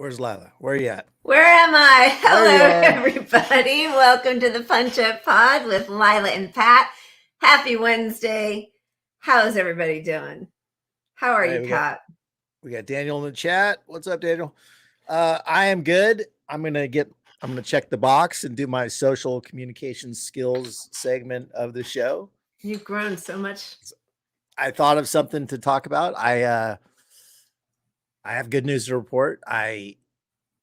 Where's Lila? Where are you at? Where am I? There you Hello, are. everybody. Welcome to the Punch Up Pod with Lila and Pat. Happy Wednesday. How's everybody doing? How are All you, right, Pat? we got Daniel in the chat. What's up, Daniel? I am good. I'm gonna check the box and do my social communication skills segment of the show. You've grown so much. I thought of something to talk about. I have good news to report. I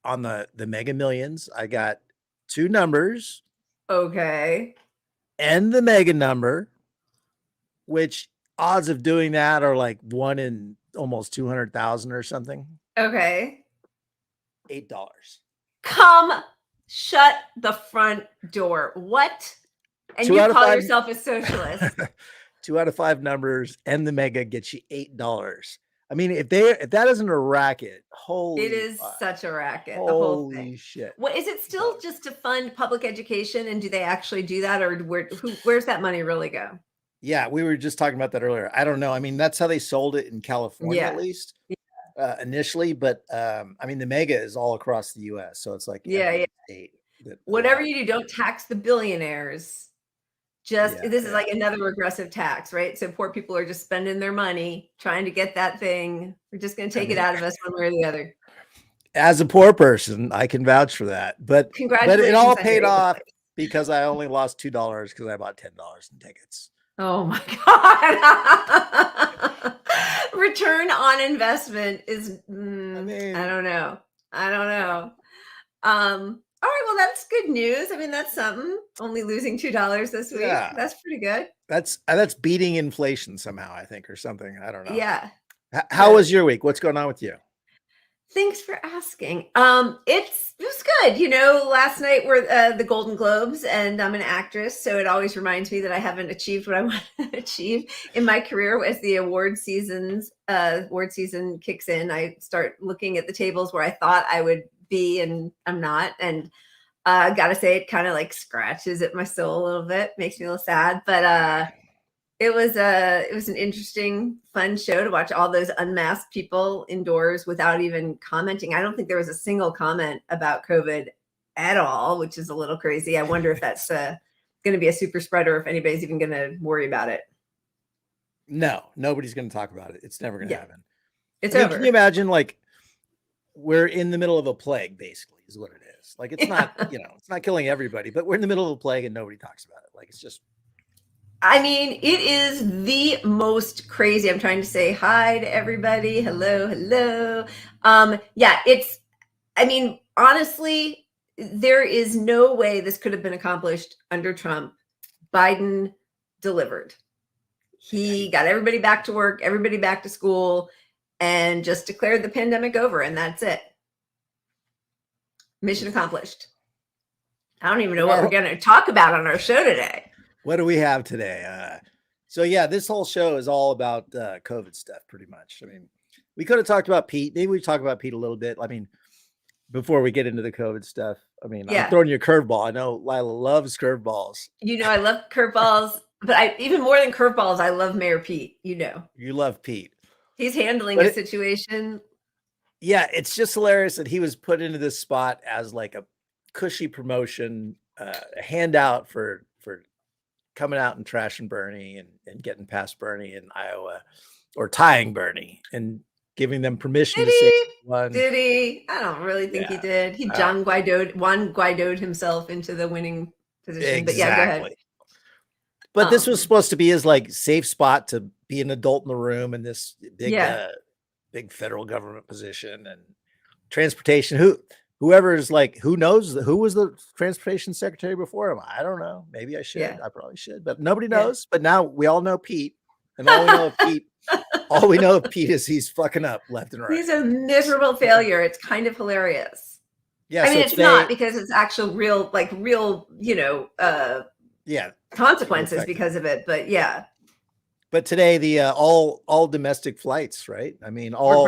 on the Mega Millions, I got two numbers Okay. and the mega number, which odds of doing that are like one in almost 200,000 or something. Okay. $8. Come shut the front door. What? And Two you out of call five. yourself a socialist. 2 out of 5 numbers and the mega gets you $8. I mean, if that isn't a racket, holy It is fuck. such a racket, the whole thing. Holy shit. What is it still just to fund public education? And do they actually do that, or where's that money really go? Yeah, we were just talking about that earlier. I don't know. I mean, that's how they sold it in California, at least initially. But I mean, the mega is all across the U.S., so it's like every state. Whatever you do, don't tax the billionaires. This is like another regressive tax, right? So poor people are just spending their money trying to get that thing. We're just going to take it out of us one way or the other. As a poor person, I can vouch for that. But it all paid off because I only lost $2 because I bought $10 in tickets. Oh my God. Return on investment is, I don't know. All right, well, that's good news. I mean, that's something. Only losing $2 this week. Yeah. That's pretty good. That's beating inflation somehow, I think, or something. I don't know. Yeah. How was your week? What's going on with you? Thanks for asking. It was good. You know, last night were the Golden Globes, and I'm an actress, so it always reminds me that I haven't achieved what I want to achieve in my career. As the award season kicks in, I start looking at the tables where I thought I would be, and I'm not. And gotta say, it kind of like scratches at my soul a little bit, makes me a little sad. But it was an interesting, fun show to watch all those unmasked people indoors without even commenting. I don't think there was a single comment about COVID at all, which is a little crazy. I wonder if that's going to be a super spreader, if anybody's even going to worry about it. No, nobody's going to talk about it. It's never going to happen. It's over. Can you imagine, like, we're in the middle of a plague, basically, is what it is. Like, it's not, it's not killing everybody, but we're in the middle of a plague and nobody talks about it. Like, it's just. I mean, it is the most crazy. I'm trying to say hi to everybody. Hello. I mean, honestly, there is no way this could have been accomplished under Trump. Biden delivered. He got everybody back to work, everybody back to school, and just declared the pandemic over, and that's it. Mission accomplished. I don't even know what we're going to talk about on our show today. What do we have today? This whole show is all about COVID stuff, pretty much. I mean, we could have talked about Pete. Maybe we talk about Pete a little bit. I mean, before we get into the COVID stuff, I mean, I'm throwing you a curveball. I know Lila loves curveballs. You know, I love curveballs, but even more than curveballs, I love Mayor Pete. You know, you love Pete. He's handling the situation. Yeah, it's just hilarious that he was put into this spot as like a cushy promotion, a handout for coming out and trashing Bernie and getting past Bernie in Iowa, or tying Bernie and giving them permission to say one. Did he? I don't really think he did. He Juan Guaido'd himself into the winning position. Exactly. But yeah, go ahead. But this was supposed to be his like safe spot to be an adult in the room in this big federal government position and transportation. Whoever's like, who knows who was the transportation secretary before him? I don't know. Maybe I should. Yeah. I probably should, but nobody knows. But now we all know Pete, and all we know of Pete is he's fucking up left and right. He's a miserable failure. It's kind of hilarious. Yeah, I mean, it's not because it's actual real, consequences because of it. But yeah. But today, the all domestic flights, right? I mean, all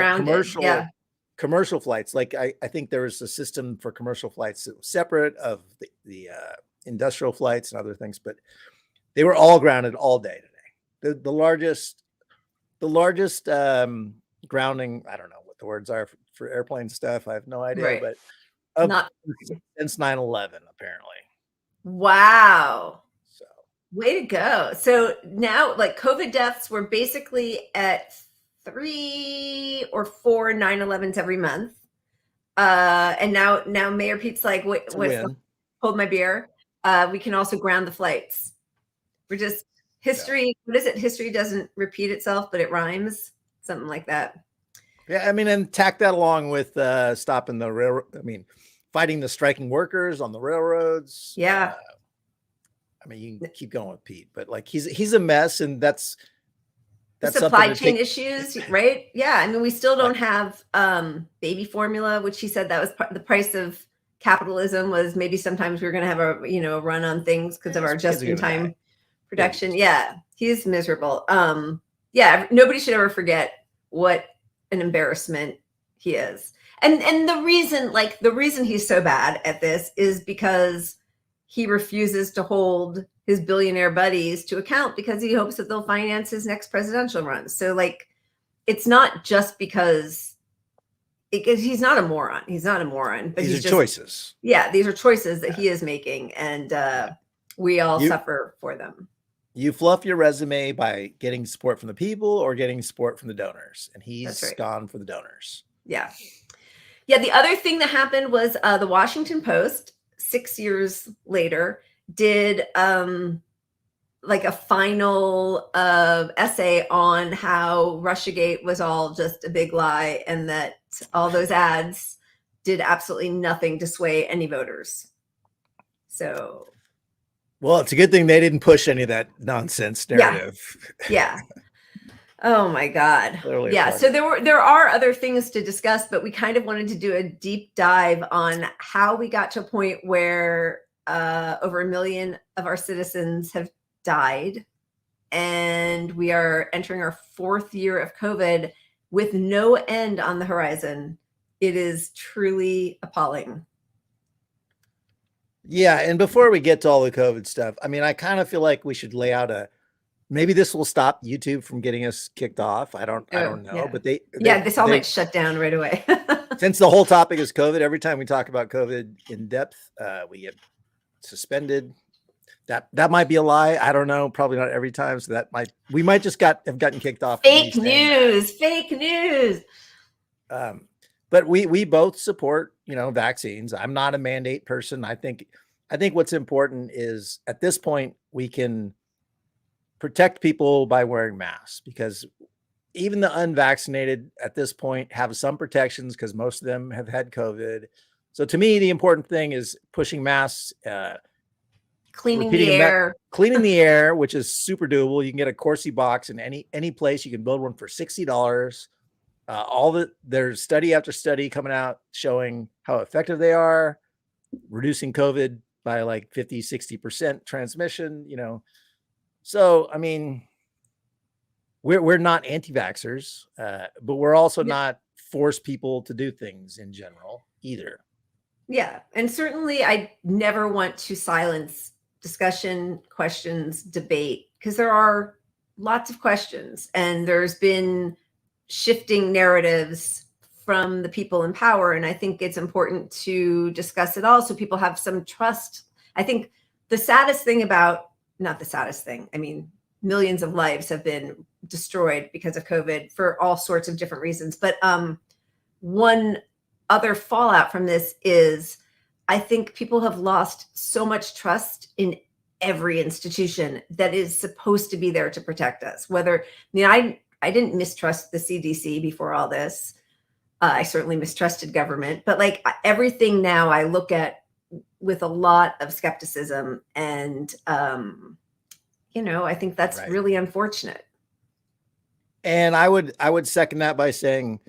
commercial flights. Like I think there was a system for commercial flights that was separate of the industrial flights and other things, but they were all grounded all day today. The largest grounding, I don't know what the words are for airplane stuff. I have no idea, Right. but Not since 9/11, apparently. wow. So Way to go. So now, like, COVID deaths were basically at 3 or 4 9/11s every month. And now Mayor Pete's like, it's a what's the win. hold my beer? We can also ground the flights. We're just history. What is it? History doesn't repeat itself, but it rhymes. Something like that. Yeah, I mean, and tack that along with stopping the railroad. I mean, fighting the striking workers on the railroads. Yeah. I mean, you can keep going with Pete, but like he's a mess, and that's supply something chain issues, right? Yeah, I mean, we still don't have baby formula, which he said that was the price of capitalism. Was maybe sometimes we were going to have a run on things because of our just-in-time production. Yeah, he's miserable. Yeah, nobody should ever forget what an embarrassment he is, and the reason he's so bad at this is because he refuses to hold his billionaire buddies to account because he hopes that they'll finance his next presidential run. So like, it's not just because he's not a moron. He's not a moron, but these are choices. Yeah, these are choices that he is making, and we all suffer for them. You fluff your resume by getting support from the people or getting support from the donors, and he's gone for the donors. Yeah. Yeah, the other thing that happened was the Washington Post, 6 years later, did like a final essay on how Russiagate was all just a big lie and that all those ads did absolutely nothing to sway any voters. So, well, it's a good thing they didn't push any of that nonsense narrative. Yeah. Oh my God. Yeah. So there are other things to discuss, but we kind of wanted to do a deep dive on how we got to a point where over 1 million of our citizens have died, and we are entering our 4th year of COVID with no end on the horizon. It is truly appalling. Yeah, and before we get to all the COVID stuff, I mean, I kind of feel like we should lay out maybe this will stop YouTube from getting us kicked off. I don't know, but this all might shut down right away. Since the whole topic is COVID, every time we talk about COVID in depth, we get suspended. That might be a lie. I don't know. Probably not every time. So we might just have gotten kicked off. Fake news. But we both support, vaccines. I'm not a mandate person. I think what's important is at this point, we can protect people by wearing masks, because even the unvaccinated at this point have some protections because most of them have had COVID. So to me, the important thing is pushing masks, cleaning the air, which is super doable. You can get a Corsi box in any place. You can build one for $60. There's study after study coming out showing how effective they are, reducing COVID by like 50-60% transmission, So, I mean, we're not anti-vaxxers, but we're also not force people to do things in general either. Yeah. And certainly I never want to silence discussion, questions, debate, because there are lots of questions, and there's been shifting narratives from the people in power. And I think it's important to discuss it all so people have some trust. I think the saddest thing not the saddest thing, I mean, millions of lives have been destroyed because of COVID for all sorts of different reasons. But one other fallout from this is I think people have lost so much trust in every institution that is supposed to be there to protect us. I didn't mistrust the CDC before all this. I certainly mistrusted government, but like everything now I look at with a lot of skepticism, and I think that's really unfortunate. And I would second that by saying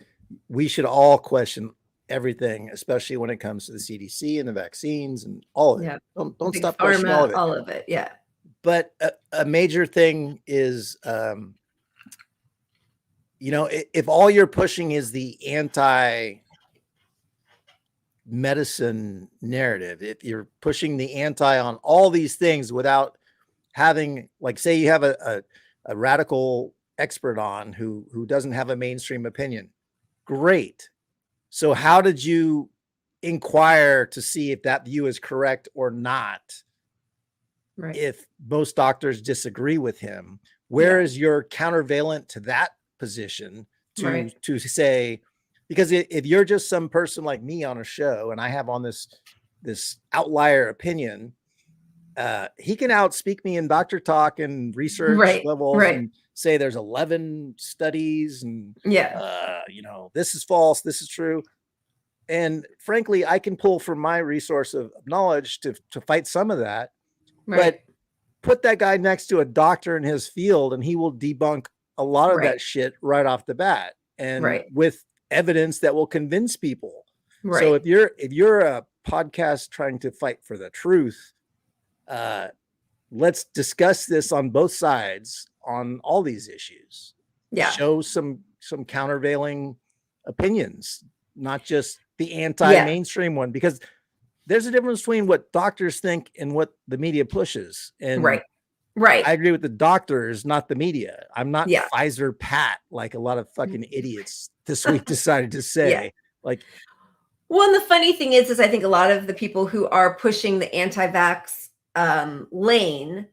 we should all question everything, especially when it comes to the CDC and the vaccines and all of it. Don't stop questioning all of it. All of it, yeah. But a major thing is, if all you're pushing is the anti-medicine narrative, if you're pushing the anti on all these things without having, like, say you have a radical expert on who doesn't have a mainstream opinion, Great. So how did you inquire to see if that view is correct or not? Right. If most doctors disagree with him, where is your countervailant to that position to say, because if you're just some person like me on a show and I have on this outlier opinion, he can outspeak me in doctor talk and research levels and say there's 11 studies and this is false, this is true. And frankly, I can pull from my resource of knowledge to fight some of that. But put that guy next to a doctor in his field and he will debunk a lot of that shit right off the bat, and with evidence that will convince people. So if you're a podcast trying to fight for the truth, let's discuss this on both sides on all these issues. Show some countervailing opinions, not just the anti-mainstream one, because there's a difference between what doctors think and what the media pushes. And I agree with the doctors, not the media. I'm not Pfizer Pat, like a lot of fucking idiots this week decided to say. Like, well, and the funny thing is I think a lot of the people who are pushing the anti-vax lane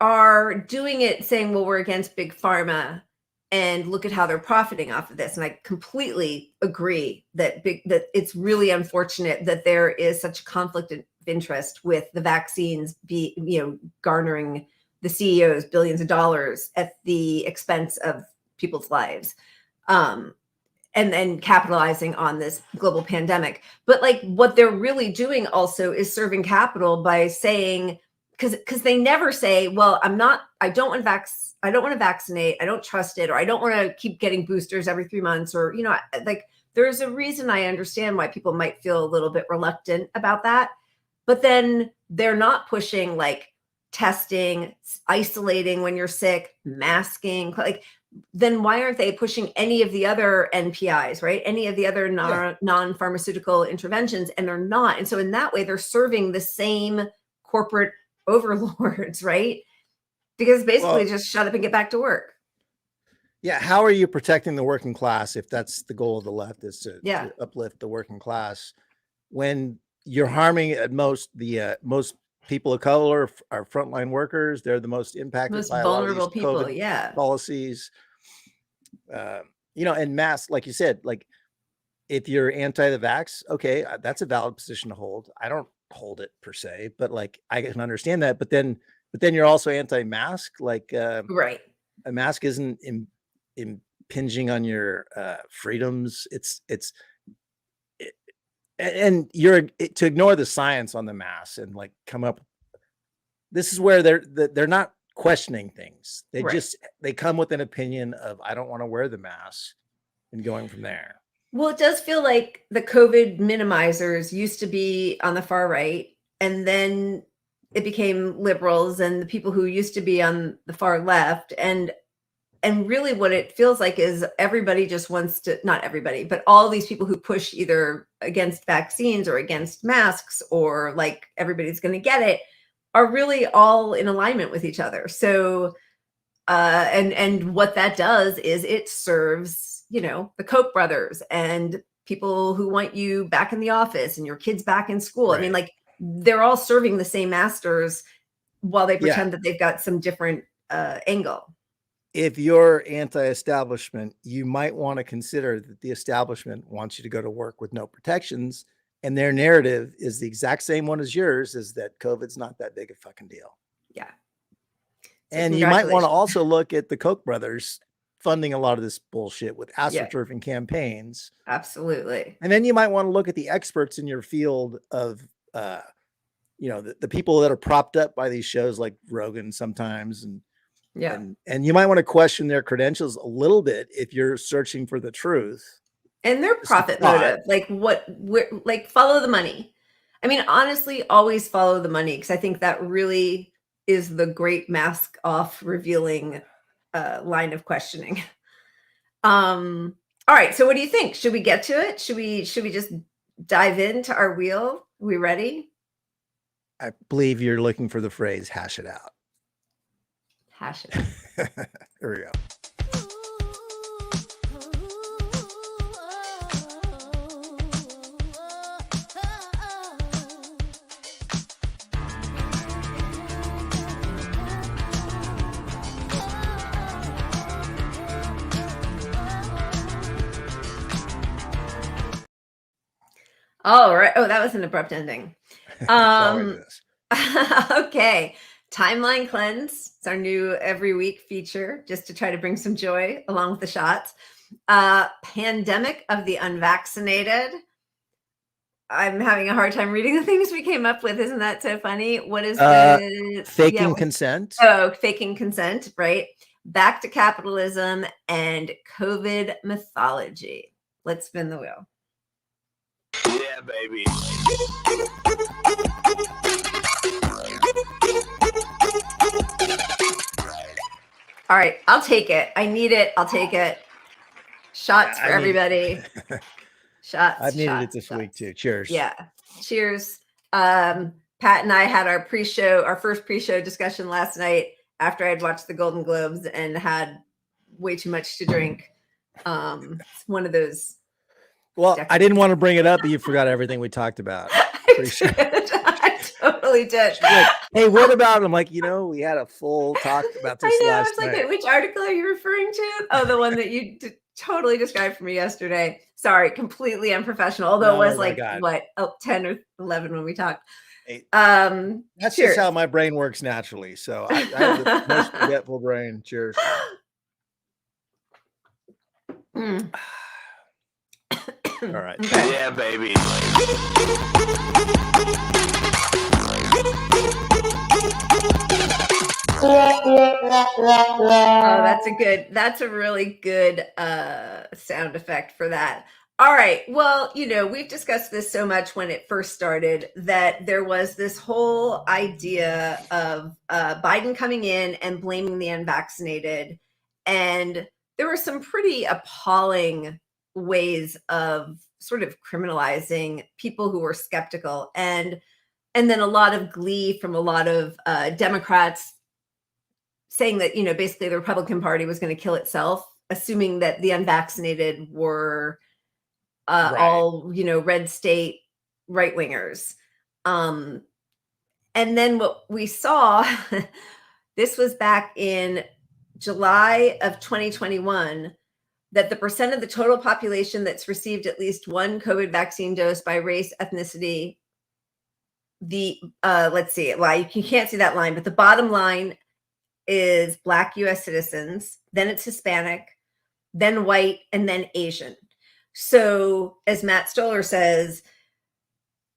are doing it saying, well, we're against big pharma and look at how they're profiting off of this. And I completely agree that it's really unfortunate that there is such a conflict of interest with the vaccines garnering the CEOs billions of dollars at the expense of people's lives. And then capitalizing on this global pandemic. But like what they're really doing also is serving capital by saying, because they never say, well, I don't want to vaccinate, I don't trust it, or I don't want to keep getting boosters every 3 months, or, like there's a reason I understand why people might feel a little bit reluctant about that. But then they're not pushing like testing, isolating when you're sick, masking, like, then why aren't they pushing any of the other NPIs, right? Any of the other non-pharmaceutical interventions, and they're not. And so in that way, they're serving the same corporate overlords, right? Because basically just shut up and get back to work. Yeah. How are you protecting the working class if that's the goal of the left, is to uplift the working class, when you're harming at most most people of color are frontline workers? They're the most impacted by vulnerable people, COVID policies. And masks, like you said, like if you're anti the vax, okay, that's a valid position to hold. I don't hold it per se, but like I can understand that. But then you're also anti-mask. Like a mask isn't impinging on your freedoms. And you're to ignore the science on the mask and like come up. This is where they're not questioning things. They come with an opinion of, I don't want to wear the mask, and going from there. Well, it does feel like the COVID minimizers used to be on the far right, and then it became liberals and the people who used to be on the far left. And really what it feels like is everybody just wants to, not everybody, but all these people who push either against vaccines or against masks, or like everybody's going to get it, are really all in alignment with each other. So, and what that does is it serves, the Koch brothers and people who want you back in the office and your kids back in school. I mean, like they're all serving the same masters while they pretend that they've got some different angle. If you're anti-establishment, you might want to consider that the establishment wants you to go to work with no protections, and their narrative is the exact same one as yours, is that COVID's not that big a fucking deal. Yeah. And you might want to also look at the Koch brothers funding a lot of this bullshit with astroturfing campaigns. Absolutely. And then you might want to look at the experts in your field of, the people that are propped up by these shows like Rogan sometimes. And you might want to question their credentials a little bit if you're searching for the truth. And their profit motive, like follow the money. I mean, honestly, always follow the money, because I think that really is the great mask off revealing line of questioning. All right. So what do you think? Should we get to it? Should we just dive into our wheel? Are we ready? I believe you're looking for the phrase, hash it out. Hash it out. Here we go. All right. Oh, that was an abrupt ending. It always is. Okay. Timeline cleanse. It's our new every week feature just to try to bring some joy along with the shots. Pandemic of the unvaccinated. I'm having a hard time reading the things we came up with. Isn't that so funny? What is the faking consent? Oh, faking consent, right? Back to capitalism and COVID mythology. Let's spin the wheel. Yeah, baby. All right, I'll take it. I need it. I'll take it. Shots for everybody. Shots. I've needed it this week too. Cheers. Yeah. Cheers. Pat and I had our first pre-show discussion last night after I had watched the Golden Globes and had way too much to drink. It's one of those. Well, I didn't want to bring it up, but you forgot everything we talked about. I totally did. Like, hey, what about? I'm like, we had a full talk about this last night. Like, which article are you referring to? Oh, the one that you totally described for me yesterday. Sorry, completely unprofessional. Although it was like what 10 or 11 when we talked. That's just how my brain works naturally. So I have the most forgetful brain. Cheers. All right. Okay. Yeah, baby. Oh, that's a really good sound effect for that. All right. Well, we've discussed this so much when it first started that there was this whole idea of Biden coming in and blaming the unvaccinated. And there were some pretty appalling ways of sort of criminalizing people who were skeptical. And then a lot of glee from a lot of Democrats saying that, basically the Republican Party was going to kill itself, assuming that the unvaccinated were all, red state right wingers. And then what we saw, this was back in July of 2021, that the percent of the total population that's received at least one COVID vaccine dose by race, ethnicity, let's see, well, you can't see that line, but the bottom line is Black US citizens, then it's Hispanic, then white, and then Asian. So as Matt Stoller says,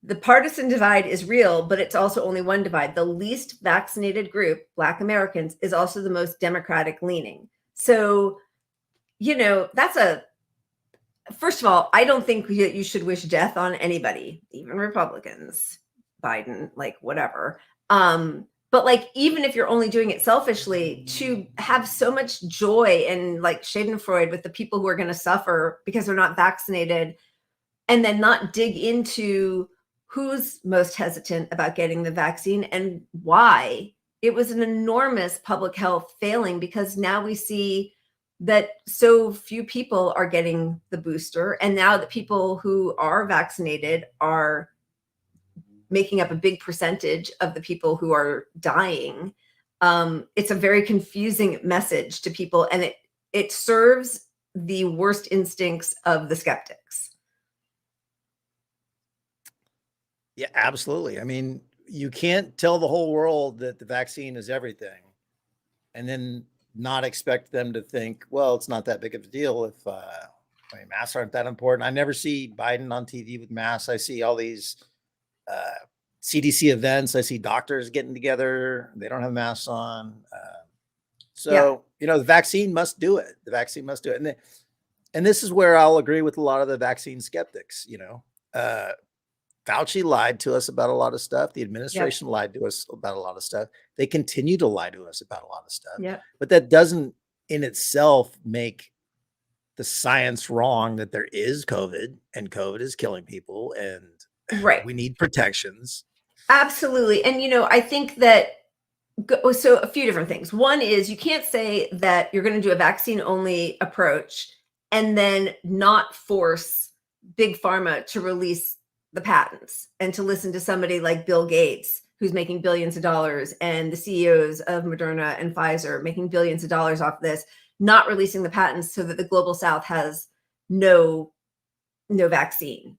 the partisan divide is real, but it's also only one divide. The least vaccinated group, Black Americans, is also the most Democratic leaning. So, first of all, I don't think you should wish death on anybody, even Republicans, Biden, like whatever. But like, even if you're only doing it selfishly, to have so much joy and like Schadenfreude with the people who are going to suffer because they're not vaccinated, and then not dig into who's most hesitant about getting the vaccine and why, it was an enormous public health failing, because now we see that so few people are getting the booster. And now that people who are vaccinated are making up a big percentage of the people who are dying. It's a very confusing message to people, and it serves the worst instincts of the skeptics. Yeah, absolutely. I mean, you can't tell the whole world that the vaccine is everything and then not expect them to think, well, it's not that big of a deal if masks aren't that important. I never see Biden on TV with masks. I see all these CDC events. I see doctors getting together. They don't have masks on. The vaccine must do it. The vaccine must do it. And this is where I'll agree with a lot of the vaccine skeptics. Fauci lied to us about a lot of stuff. The administration lied to us about a lot of stuff. They continue to lie to us about a lot of stuff. Yeah. But that doesn't in itself make the science wrong that there is COVID and COVID is killing people and we need protections. Absolutely. And, I think that, so a few different things. One is you can't say that you're going to do a vaccine only approach and then not force big pharma to release the patents and to listen to somebody like Bill Gates, who's making billions of dollars, and the CEOs of Moderna and Pfizer making billions of dollars off this, not releasing the patents so that the global South has no vaccine,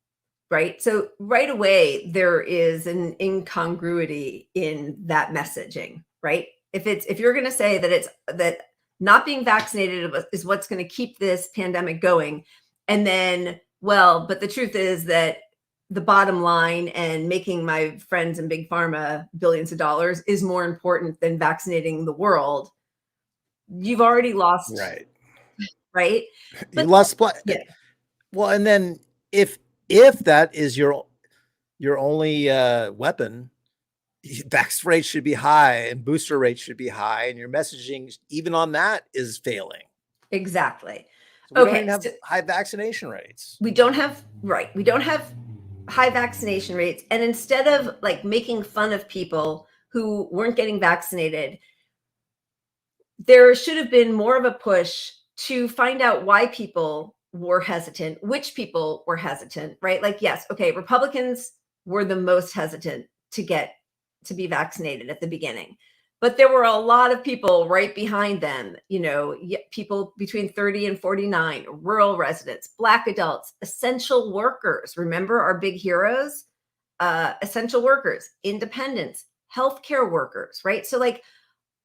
right? So right away, there is an incongruity in that messaging, right? If you're going to say that not being vaccinated is what's going to keep this pandemic going, and then, well, but the truth is that the bottom line and making my friends in big pharma billions of dollars is more important than vaccinating the world, you've already lost, right? You lost play. Yeah. Well, and then if that is your only weapon, vax rates should be high and booster rates should be high, and your messaging even on that is failing. Exactly. So we don't even have high vaccination rates. We don't have high vaccination rates. And instead of like making fun of people who weren't getting vaccinated, there should have been more of a push to find out why people were hesitant, which people were hesitant, right? Like, yes, okay, Republicans were the most hesitant to be vaccinated at the beginning. But there were a lot of people right behind them, people between 30 and 49, rural residents, Black adults, essential workers. Remember our big heroes? Essential workers, independents, healthcare workers, right? So like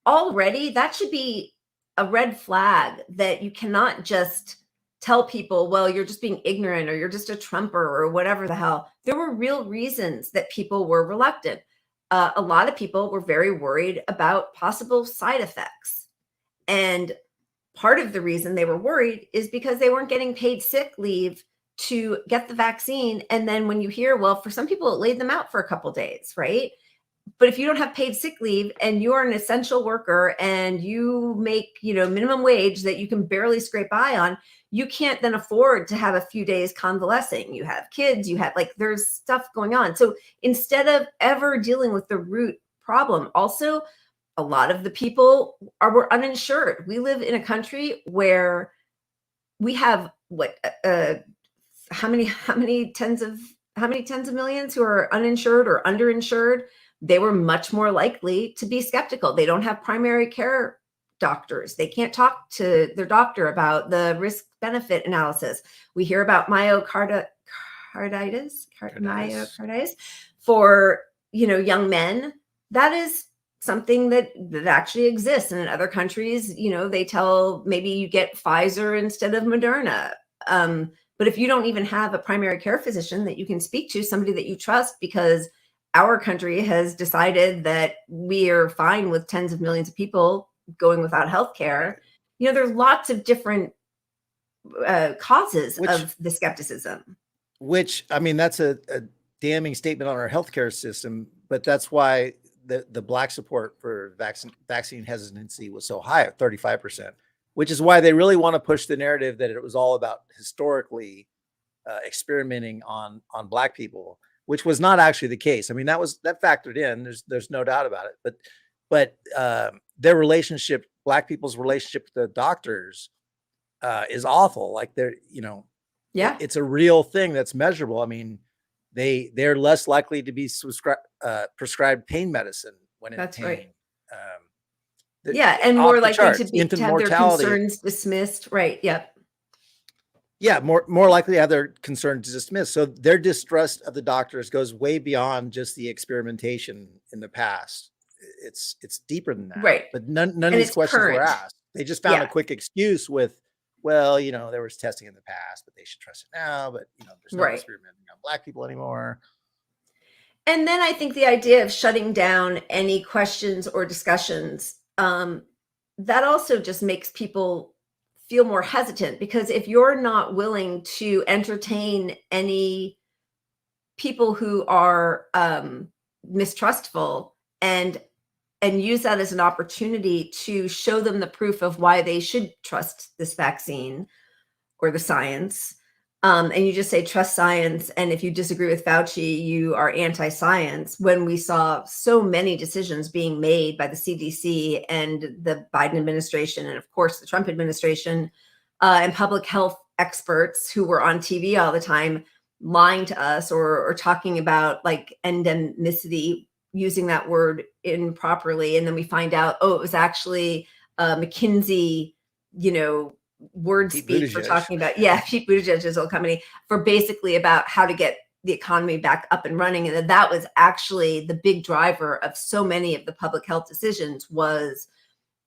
already that should be a red flag that you cannot just tell people, well, you're just being ignorant or you're just a Trumper or whatever the hell. There were real reasons that people were reluctant. A lot of people were very worried about possible side effects. And part of the reason they were worried is because they weren't getting paid sick leave to get the vaccine. And then when you hear, well, for some people, it laid them out for a couple days, right? But if you don't have paid sick leave and you're an essential worker and you make, minimum wage that you can barely scrape by on, you can't then afford to have a few days convalescing. You have kids, there's stuff going on. So instead of ever dealing with the root problem, also a lot of the people were uninsured. We live in a country where we have how many tens of millions who are uninsured or underinsured. They were much more likely to be skeptical. They don't have primary care doctors. They can't talk to their doctor about the risk benefit analysis. We hear about myocarditis for, young men. That is something that actually exists. And in other countries, they tell maybe you get Pfizer instead of Moderna. But if you don't even have a primary care physician that you can speak to, somebody that you trust, because our country has decided that we are fine with tens of millions of people going without health care. There's lots of different causes of the skepticism. Which, I mean, that's a damning statement on our healthcare system, but that's why the Black support for vaccine hesitancy was so high at 35%, which is why they really want to push the narrative that it was all about historically experimenting on Black people, which was not actually the case. I mean, that factored in. There's no doubt about it. But their relationship, Black people's relationship with the doctors, is awful. Like it's a real thing that's measurable. I mean, they're less likely to be prescribed pain medicine when in pain. Right. And more likely to have their concerns dismissed. Right. Yep. Yeah, more likely to have their concerns dismissed. So their distrust of the doctors goes way beyond just the experimentation in the past. It's deeper than that. Right. But none of these questions were asked. They just found a quick excuse with, well, there was testing in the past, but they should trust it now. But there's no experimenting on Black people anymore. And then I think the idea of shutting down any questions or discussions, that also just makes people feel more hesitant, because if you're not willing to entertain any people who are mistrustful and use that as an opportunity to show them the proof of why they should trust this vaccine or the science, and you just say trust science, and if you disagree with Fauci, you are anti-science, when we saw so many decisions being made by the CDC and the Biden administration, and of course the Trump administration, and public health experts who were on TV all the time lying to us or talking about like endemicity, using that word improperly, and then we find out, it was actually McKinsey, word speak for talking about, Pete Buttigieg's old company, for basically about how to get, the economy back up and running. And that was actually the big driver of so many of the public health decisions. Was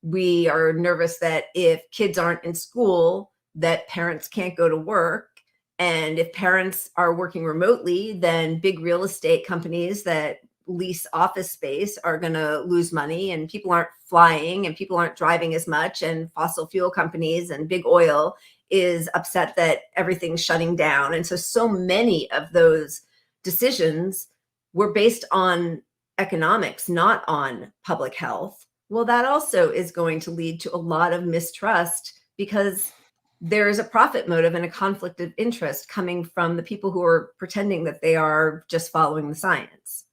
we are nervous that if kids aren't in school, that parents can't go to work. And if parents are working remotely, then big real estate companies that lease office space are going to lose money, and people aren't flying and people aren't driving as much, and fossil fuel companies and big oil is upset that everything's shutting down. And so many of those decisions were based on economics, not on public health. Well, that also is going to lead to a lot of mistrust, because there is a profit motive and a conflict of interest coming from the people who are pretending that they are just following the science.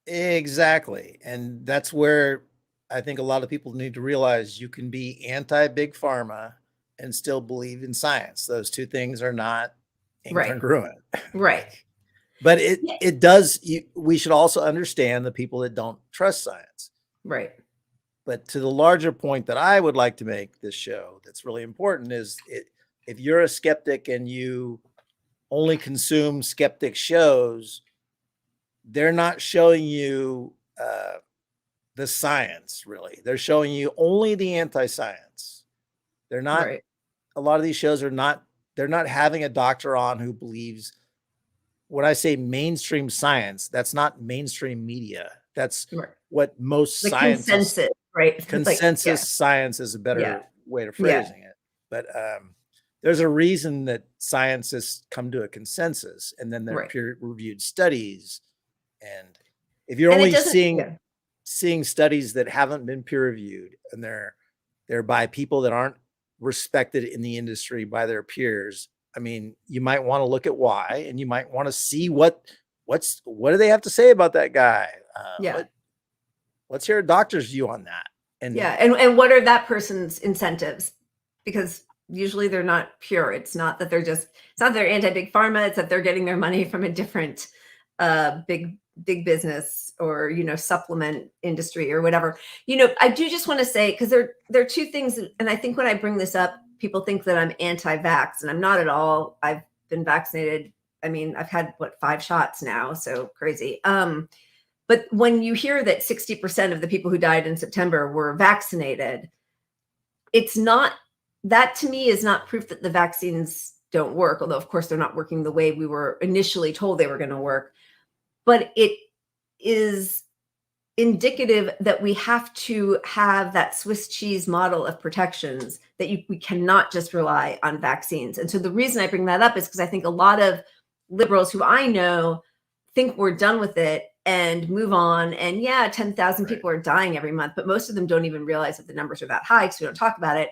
Exactly. And that's where I think a lot of people need to realize you can be anti-big pharma and still believe in science. Those two things are not incongruent. Right. But it does, we should also understand the people that don't trust science. Right. But to the larger point that I would like to make this show that's really important is if you're a skeptic and you only consume skeptic shows, they're not showing you the science, really. They're showing you only the anti-science. They're not, a lot of these shows are not, they're not having a doctor on who believes, when I say mainstream science, that's not mainstream media. That's what most scientists, consensus, right? Consensus science is a better way of phrasing it. But there's a reason that scientists come to a consensus, and then they're peer-reviewed studies. And if you're only seeing studies that haven't been peer-reviewed, and they're by people that aren't respected in the industry by their peers, I mean, you might want to look at why, and you might want to see what do they have to say about that guy? Let's hear a doctor's view on that. And and what are that person's incentives? Because usually they're not pure. It's not that it's not they're anti-big pharma. It's that they're getting their money from a different big business or, supplement industry or whatever. I do just want to say, because there are two things. And I think when I bring this up, people think that I'm anti-vax, and I'm not at all. I've been vaccinated. I mean, I've had 5 shots now. So crazy. But when you hear that 60% of the people who died in September were vaccinated, it's not, that to me is not proof that the vaccines don't work. Although of course they're not working the way we were initially told they were going to work. But it is indicative that we have to have that Swiss cheese model of protections, that we cannot just rely on vaccines. And so the reason I bring that up is because I think a lot of liberals who I know think we're done with it and move on. And 10,000 people are dying every month, but most of them don't even realize that the numbers are that high because we don't talk about it.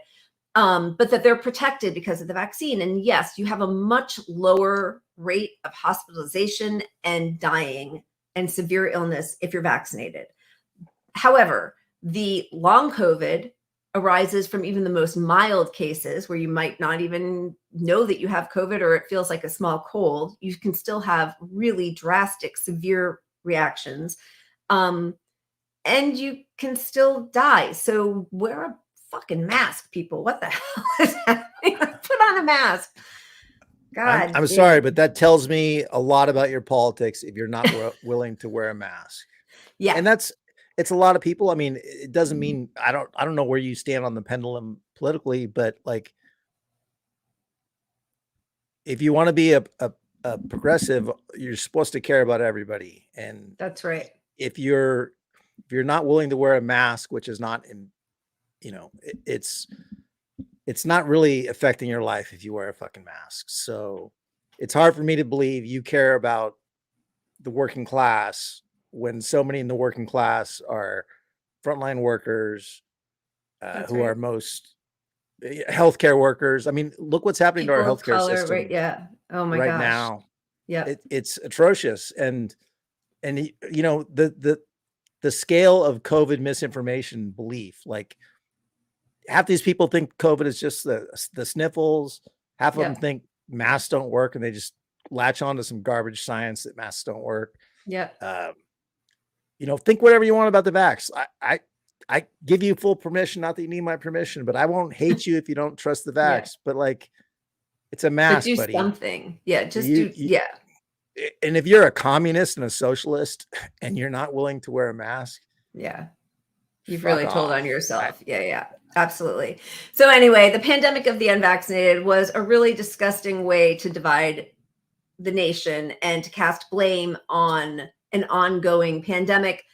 But that they're protected because of the vaccine. And yes, you have a much lower rate of hospitalization and dying and severe illness if you're vaccinated. However, the long COVID arises from even the most mild cases where you might not even know that you have COVID, or it feels like a small cold. You can still have really drastic, severe reactions. And you can still die. So wear a fucking mask, people. What the hell is happening? Put on a mask. God, I'm sorry, but that tells me a lot about your politics if you're not willing to wear a mask. Yeah. And it's a lot of people. I mean, it doesn't mean, I don't know where you stand on the pendulum politically, but like, if you want to be a progressive, you're supposed to care about everybody. And that's right. If you're not willing to wear a mask, which is not it's not really affecting your life if you wear a fucking mask. So it's hard for me to believe you care about the working class when so many in the working class are frontline workers, who are most healthcare workers. I mean, look what's happening to our healthcare system right? Yeah. Oh my gosh. now. Yeah. It's atrocious. And the scale of COVID misinformation belief, like half these people think COVID is just the sniffles. Half of them think masks don't work, and they just latch on to some garbage science that masks don't work. Yeah. Think whatever you want about the vax. I give you full permission, not that you need my permission, but I won't hate you if you don't trust the vax. But like, it's a mask, but do buddy. something. Yeah. Just and if you're a communist and a socialist and you're not willing to wear a mask, yeah, you've fuck really told off. on yourself. Yeah, absolutely. So anyway, the pandemic of the unvaccinated was a really disgusting way to divide the nation and to cast blame on an ongoing pandemic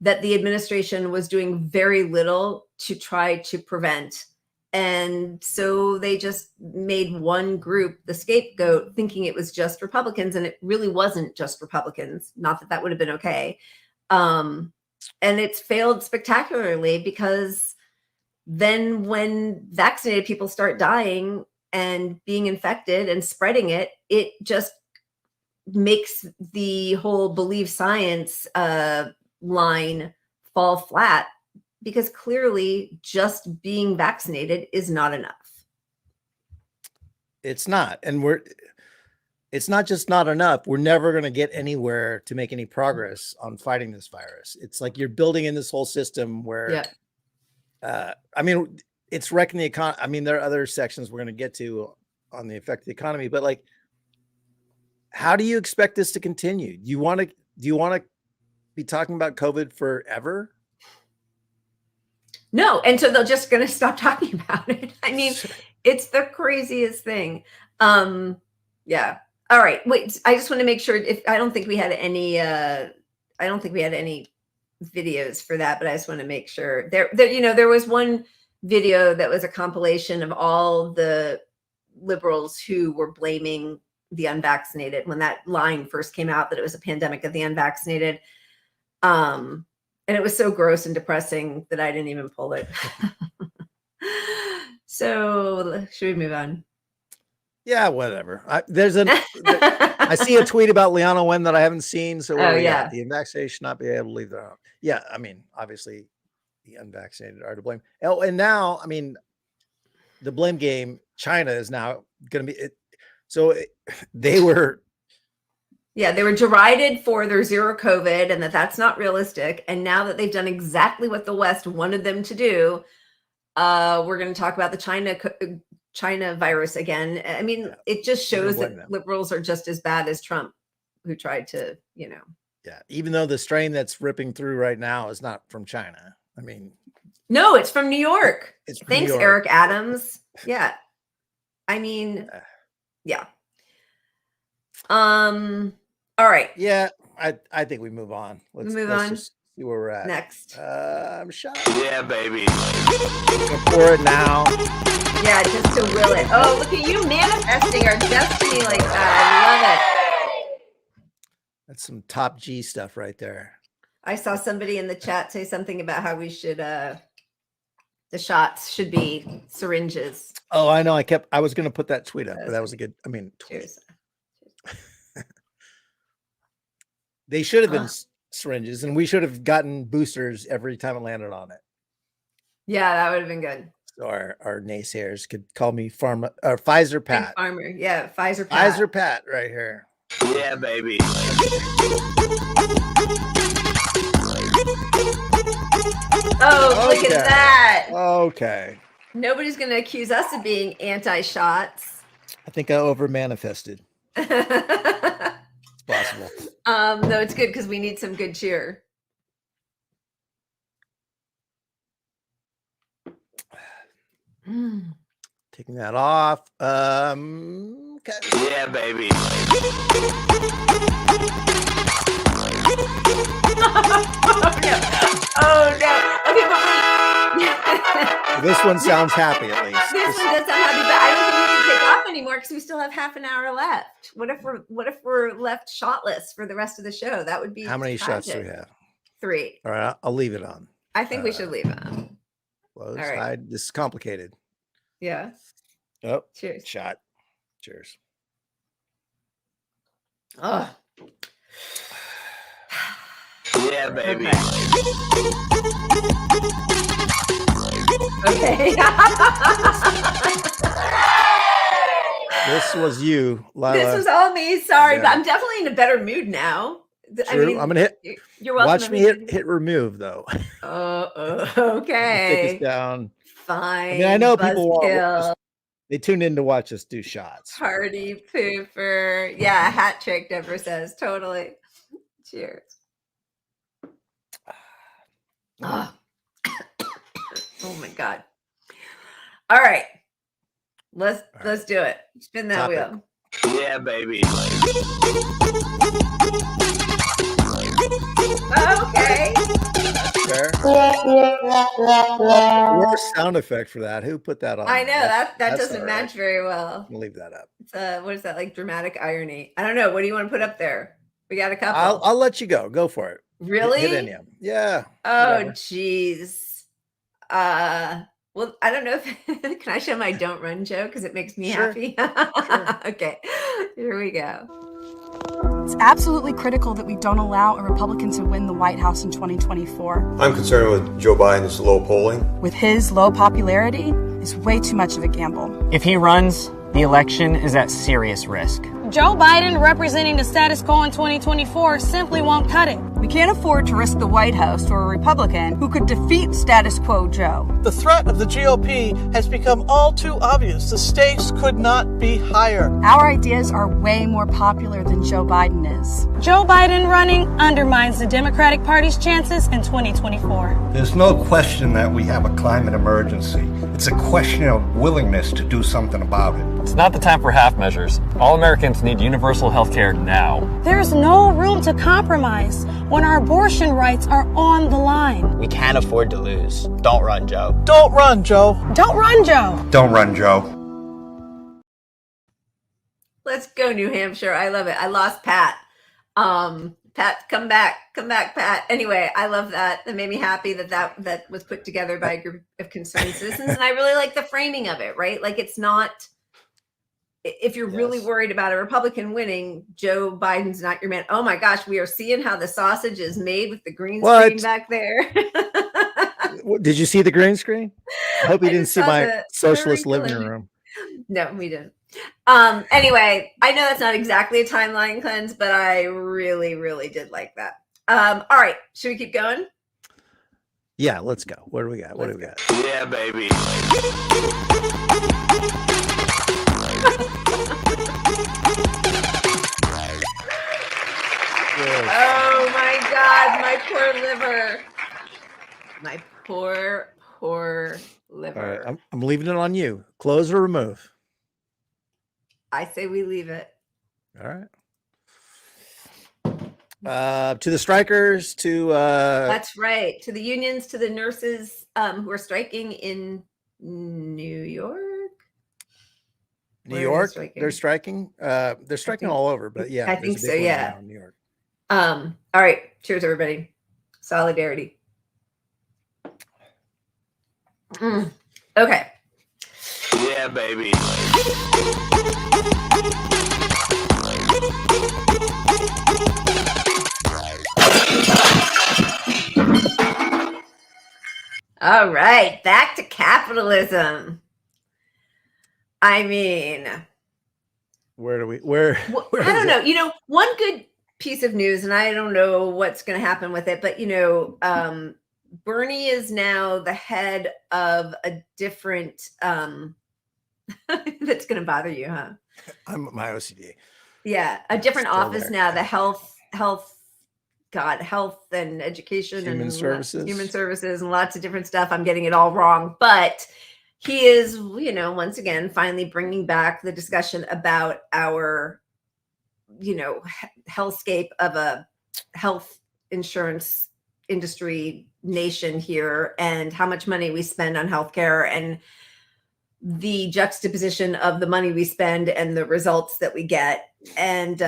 that the administration was doing very little to try to prevent. And so they just made one group the scapegoat, thinking it was just Republicans, and it really wasn't just Republicans. Not that that would have been okay. And it's failed spectacularly, because then when vaccinated people start dying and being infected and spreading it, it just makes the whole believe science line fall flat, because clearly just being vaccinated is not enough. It's not. And it's not just not enough. We're never going to get anywhere to make any progress on fighting this virus. It's like you're building in this whole system where, I mean, it's wrecking the economy. I mean, there are other sections we're going to get to on the effect of the economy, but like, how do you expect this to continue? Do you want to be talking about COVID forever? No. And so they're just going to stop talking about it. I mean, it's the craziest thing. Yeah. All right. Wait, I just want to make sure I don't think we had any videos for that, but I just want to make sure there was one video that was a compilation of all the liberals who were blaming the unvaccinated when that line first came out, that it was a pandemic of the unvaccinated. And it was so gross and depressing that I didn't even pull it. So should we move on? Yeah, whatever. I see a tweet about Liana Wen that I haven't seen. So the unvaccinated should not be able to leave their home. Yeah, I mean, obviously the unvaccinated are to blame. Oh, and now, I mean, the blame game, China is now going to be it. So they were derided for their zero COVID and that's not realistic. And now that they've done exactly what the West wanted them to do, we're going to talk about the China virus again. I mean, it just shows that liberals are just as bad as Trump, who tried to, Yeah, even though the strain that's ripping through right now is not from China. I mean, no, it's from New York. Thanks, New York. Eric Adams. Yeah. I mean, yeah. All right. Yeah, I think we move on. Let's move on. Just see where we're at. Next. I'm shot. Yeah, baby. For it now. Yeah, just to will it. Oh, look at you manifesting our destiny like that. I love it. That's some top G stuff right there. I saw somebody in the chat say something about how we should the shots should be syringes. Oh, I know. I was going to put that tweet up, but that was a good, I mean, cheers. They should have been syringes, and we should have gotten boosters every time it landed on it. Yeah, that would have been good. So our naysayers could call me Pfizer Pat. Farmer. Yeah, Pfizer Pat. Pfizer Pat right here. Yeah, baby. Oh, look at that. Okay. Nobody's going to accuse us of being anti-shots. I think I over-manifested. It's possible. No, it's good because we need some good cheer. Taking that off. Okay. Yeah, baby. Oh no. Okay, but wait. This one sounds happy at least. This one does sound happy, but I don't think we can take off anymore because we still have half an hour left. What if we're left shotless for the rest of the show? That would be how many tragic. shots do we have? 3. All right, I'll leave it on. I think we should leave it on. Close. All right. This is complicated. Yeah. Oh, cheers. Shot. Cheers. Oh. Yeah, baby. Okay. This was you, Lila. This was all me. Sorry, but I'm definitely in a better mood now. True. I mean, I'm gonna hit. You're welcome. Watch me hit remove though. Okay. Take us down. Fine. I mean, I know people want. They tuned in to watch us do shots. Party pooper. Yeah, hat trick, Deborah says. Totally. Cheers. Oh. Oh my God. All right. Let's do it. Spin that wheel. Yeah, baby. Okay. Fair. Worst sound effect for that. Who put that on? I know that that's doesn't match very well. We'll leave that up. It's what is that, like dramatic irony? I don't know. What do you want to put up there? We got a couple. I'll let you go. Go for it. Really? Hit any of them. Yeah. Oh, geez. Well, I don't know if can I show my don't run Joe because it makes me happy. Sure. Okay, here we go. It's absolutely critical that we don't allow a Republican to win the White House in 2024. I'm concerned with Joe Biden's low polling. With his low popularity, it's way too much of a gamble. If he runs, the election is at serious risk. Joe Biden representing the status quo in 2024 simply won't cut it. We can't afford to risk the White House to a Republican who could defeat status quo Joe. The threat of the GOP has become all too obvious. The stakes could not be higher. Our ideas are way more popular than Joe Biden is. Joe Biden running undermines the Democratic Party's chances in 2024. There's no question that we have a climate emergency. It's a question of willingness to do something about it. It's not the time for half measures. All Americans need universal health care now. There's no room to compromise when our abortion rights are on the line. We can't afford to lose. Don't run, Joe. Don't run, Joe. Don't run, Joe. Don't run, Joe. Let's go, New Hampshire. I love it. I lost Pat. Pat, come back, Pat. Anyway, I love that. That made me happy that was put together by a group of concerned citizens, and I really like the framing of it. Right, like it's not. If you're really worried about a Republican winning, Joe Biden's not your man. Oh my gosh, we are seeing how the sausage is made with the green screen back there. Did you see the green screen? I hope you didn't see my socialist living room. No, we didn't. Anyway, I know that's not exactly a timeline cleanse, but I really, really did like that. All right, should we keep going? Yeah, let's go. What do we got? What do we got? Yeah, baby. Oh my God, my poor liver. My poor liver. All right, I'm leaving it on you. Close or remove? I say we leave it. All right. To the strikers, to That's right. To the unions, to the nurses who are striking in New York. New York, they're striking. They're striking all over, but yeah, I think so. Yeah, New York. All right. Cheers, everybody. Solidarity. Okay. Yeah, baby. All right, back to capitalism. I mean, where I don't know. You know, one good piece of news, and I don't know what's going to happen with it, but Bernie is now the head of a different. That's going to bother you, huh? I'm my OCD. Yeah, a different Still office there. now. The health and education Human and services. human services and lots of different stuff. I'm getting it all wrong, but he is, once again, finally bringing back the discussion about our, hellscape of a health insurance industry nation here and how much money we spend on healthcare and the juxtaposition of the money we spend and the results that we get. And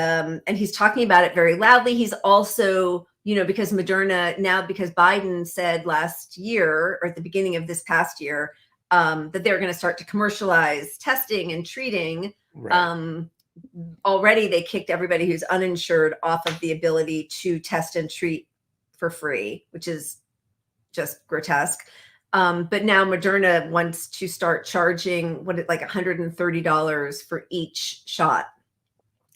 he's talking about it very loudly. He's also, because Moderna now, because Biden said last year or at the beginning of this past year, that they're going to start to commercialize testing and treating. Right. Already they kicked everybody who's uninsured off of the ability to test and treat for free, which is just grotesque. But now Moderna wants to start charging like $130 for each shot.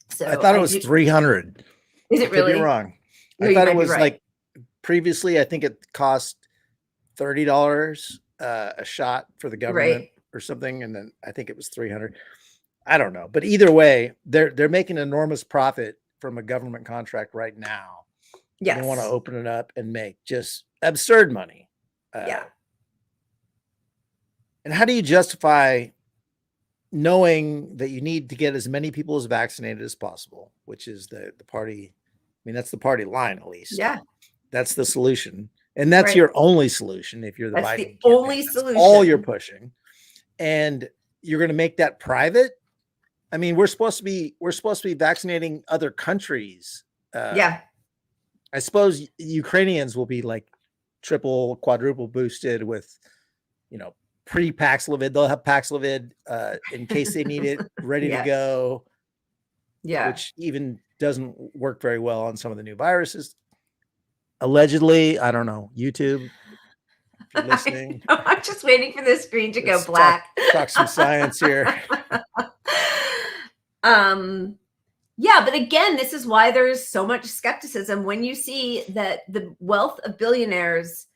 So I thought it was $300. Is it really? Could be wrong. No, I thought it might be was right. like previously. I think it cost $30 a shot for the government. Right. or something, and then I think it was 300. I don't know, but either way, they're making enormous profit from a government contract right now. Yes. They want to open it up and make just absurd money. Yeah. And how do you justify knowing that you need to get as many people as vaccinated as possible, which is the party? I mean, that's the party line, at least. Yeah. That's the solution. And that's Right. your only solution if you're the That's Biden the campaign. only That's solution. all you're pushing. And you're going to make that private? I mean, we're supposed to be vaccinating other countries. Yeah. I suppose Ukrainians will be like triple, quadruple boosted with, pre-Paxlovid. They'll have Paxlovid in case they need it ready to go. Yeah. Which even doesn't work very well on some of the new viruses. Allegedly, I don't know, YouTube, if you're listening. I'm just waiting for the screen to Let's go black. Talk some science here. Yeah, but again, this is why there's so much skepticism when you see that the wealth of billionaires,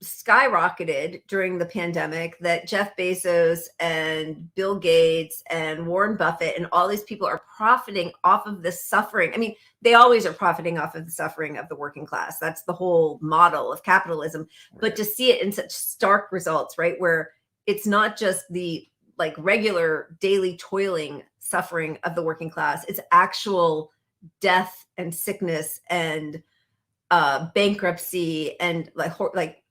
skyrocketed during the pandemic, that Jeff Bezos and Bill Gates and Warren Buffett and all these people are profiting off of the suffering. I mean, they always are profiting off of the suffering of the working class. That's the whole model of capitalism. Right. But to see it in such stark results, right, where it's not just the like regular daily toiling suffering of the working class, it's actual death and sickness and bankruptcy and like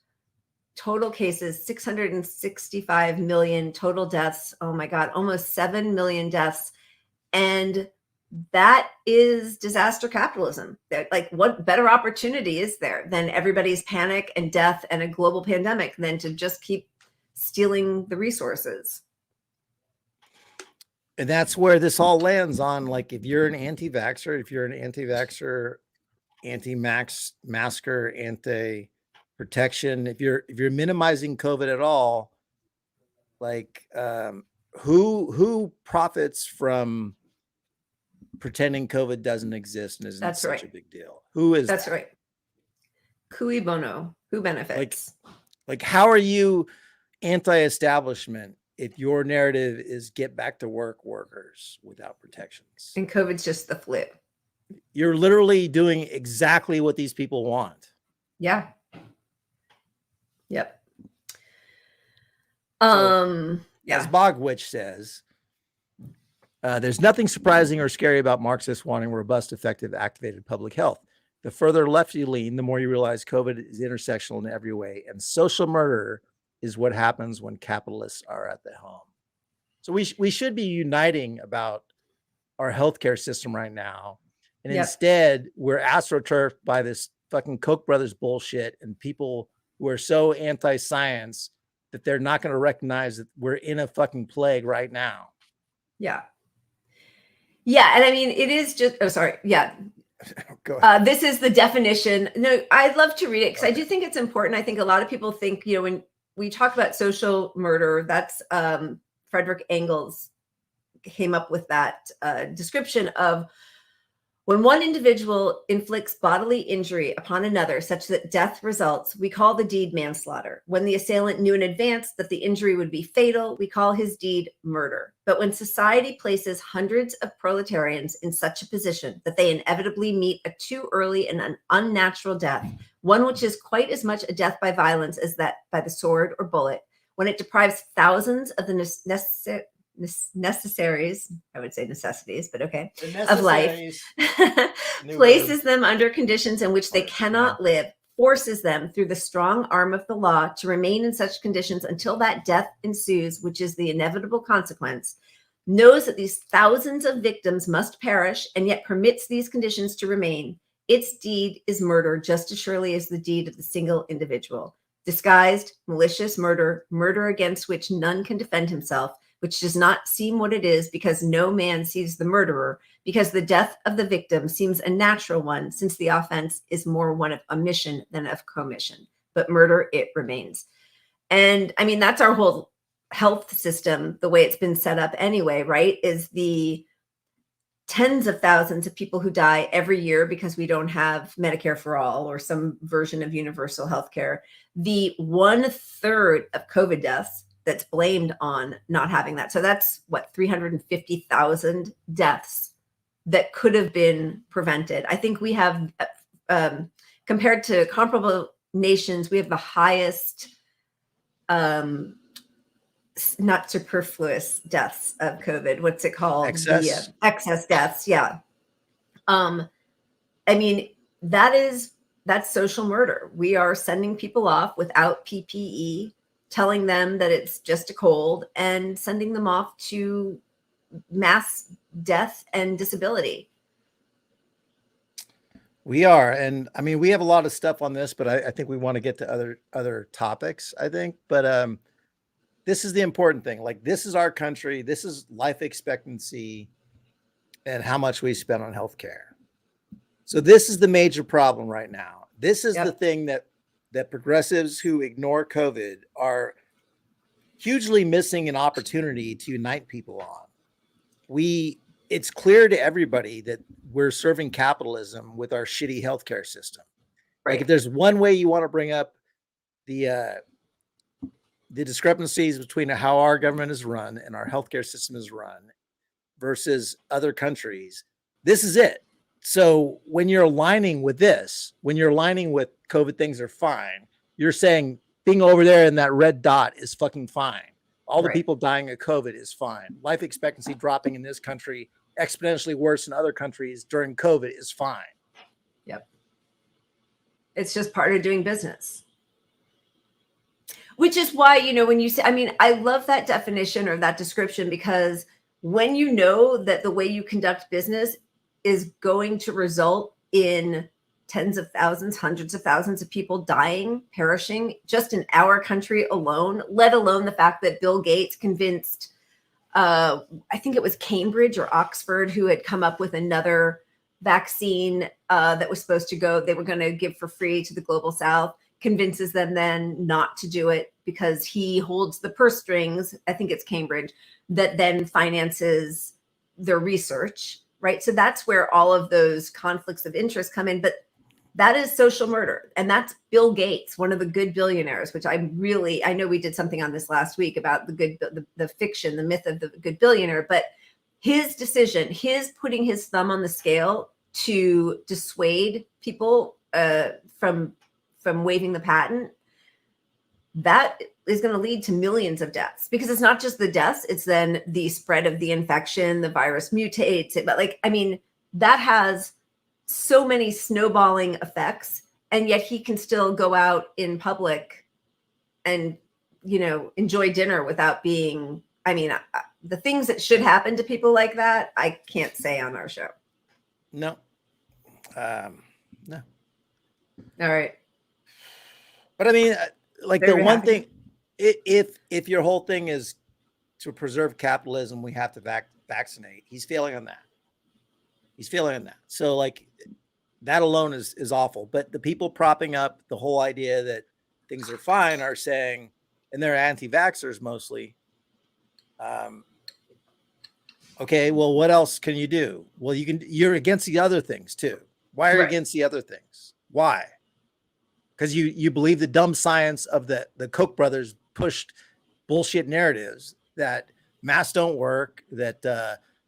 total cases, 665 million total deaths. Oh my God, almost 7 million deaths. And that is disaster capitalism. Like, what better opportunity is there than everybody's panic and death and a global pandemic than to just keep stealing the resources? And that's where this all lands on, like, if you're an anti-vaxxer, anti-masker, anti-protection, if you're minimizing COVID at all, like, who profits from pretending COVID doesn't exist and isn't such a big deal? Who is that's right? Cui bono? Who benefits? Like, how are you anti-establishment if your narrative is get back to work workers without protections? And COVID's just the flu. You're literally doing exactly what these people want. Yeah. Yep. As Bogwitch says, there's nothing surprising or scary about Marxists wanting robust, effective, activated public health. The further left you lean, the more you realize COVID is intersectional in every way, and social murder is what happens when capitalists are at the helm. So we should be uniting about our healthcare system right now. And instead, we're astroturfed by this fucking Koch brothers bullshit and people who are so anti-science that they're not going to recognize that we're in a fucking plague right now. Yeah. Yeah. And I mean, it is just, oh, sorry. Yeah. Go ahead. This is the definition. No, I'd love to read it because I do think it's important. I think a lot of people think, when we talk about social murder, that's Frederick Engels came up with that description of when one individual inflicts bodily injury upon another such that death results, we call the deed manslaughter. When the assailant knew in advance that the injury would be fatal, we call his deed murder. But when society places hundreds of proletarians in such a position that they inevitably meet a too early and an unnatural death, one which is quite as much a death by violence as that by the sword or bullet, when it deprives thousands of the necessaries, I would say necessities, but okay, of life, places them under conditions in which they cannot live, forces them through the strong arm of the law to remain in such conditions until that death ensues, which is the inevitable consequence, knows that these thousands of victims must perish, and yet permits these conditions to remain, its deed is murder just as surely as the deed of the single individual. Disguised, malicious murder, murder against which none can defend himself, which does not seem what it is because no man sees the murderer, because the death of the victim seems a natural one, since the offense is more one of omission than of commission. But murder, it remains. And I mean, that's our whole health system, the way it's been set up anyway, right? Is the tens of thousands of people who die every year because we don't have Medicare for all or some version of universal health care. The 1/3 of COVID deaths that's blamed on not having that. So that's what, 350,000 deaths that could have been prevented. I think we have, compared to comparable nations, we have the highest not superfluous deaths of COVID. What's it called? Excess? Excess deaths. Yeah. I mean, that's social murder. We are sending people off without PPE, telling them that it's just a cold, and sending them off to mass death and disability. We are. And I mean, we have a lot of stuff on this, but I think we want to get to other topics, I think. But this is the important thing. Like, this is our country. This is life expectancy and how much we spend on healthcare. So this is the major problem right now. This is the thing that progressives who ignore COVID are hugely missing an opportunity to unite people on. It's clear to everybody that we're serving capitalism with our shitty healthcare system. Right. Like, if there's one way you want to bring up the discrepancies between how our government is run and our healthcare system is run versus other countries, this is it. So when you're aligning with this, when you're aligning with COVID, things are fine. You're saying being over there in that red dot is fucking fine. All the people dying of COVID is fine. Life expectancy dropping in this country exponentially worse in other countries during COVID is fine. Yep. It's just part of doing business. Which is why, when you say, I mean, I love that definition or that description, because when you know that the way you conduct business is going to result in tens of thousands, hundreds of thousands of people dying, perishing just in our country alone, let alone the fact that Bill Gates convinced, I think it was Cambridge or Oxford, who had come up with another vaccine that was supposed to go, they were going to give for free to the global south, convinces them then not to do it because he holds the purse strings, I think it's Cambridge, that then finances their research, right? So that's where all of those conflicts of interest come in. But that is social murder. And that's Bill Gates, one of the good billionaires, which I know we did something on this last week about the fiction, the myth of the good billionaire, but his decision, his putting his thumb on the scale to dissuade people from waiving the patent, that is going to lead to millions of deaths, because it's not just the deaths, it's then the spread of the infection, the virus mutates, but that has so many snowballing effects, and yet he can still go out in public and, enjoy dinner without being, the things that should happen to people like that, I can't say on our show. No. No. All right. But Very the one happy. thing, if your whole thing is to preserve capitalism, we have to vaccinate. He's failing on that. So that alone is awful. But the people propping up the whole idea that things are fine are saying, and they're anti-vaxxers mostly. Okay, well, what else can you do? Well, you're against the other things too. Why are you against the other things? Why? Because you believe the dumb science of the Koch brothers pushed bullshit narratives that masks don't work, that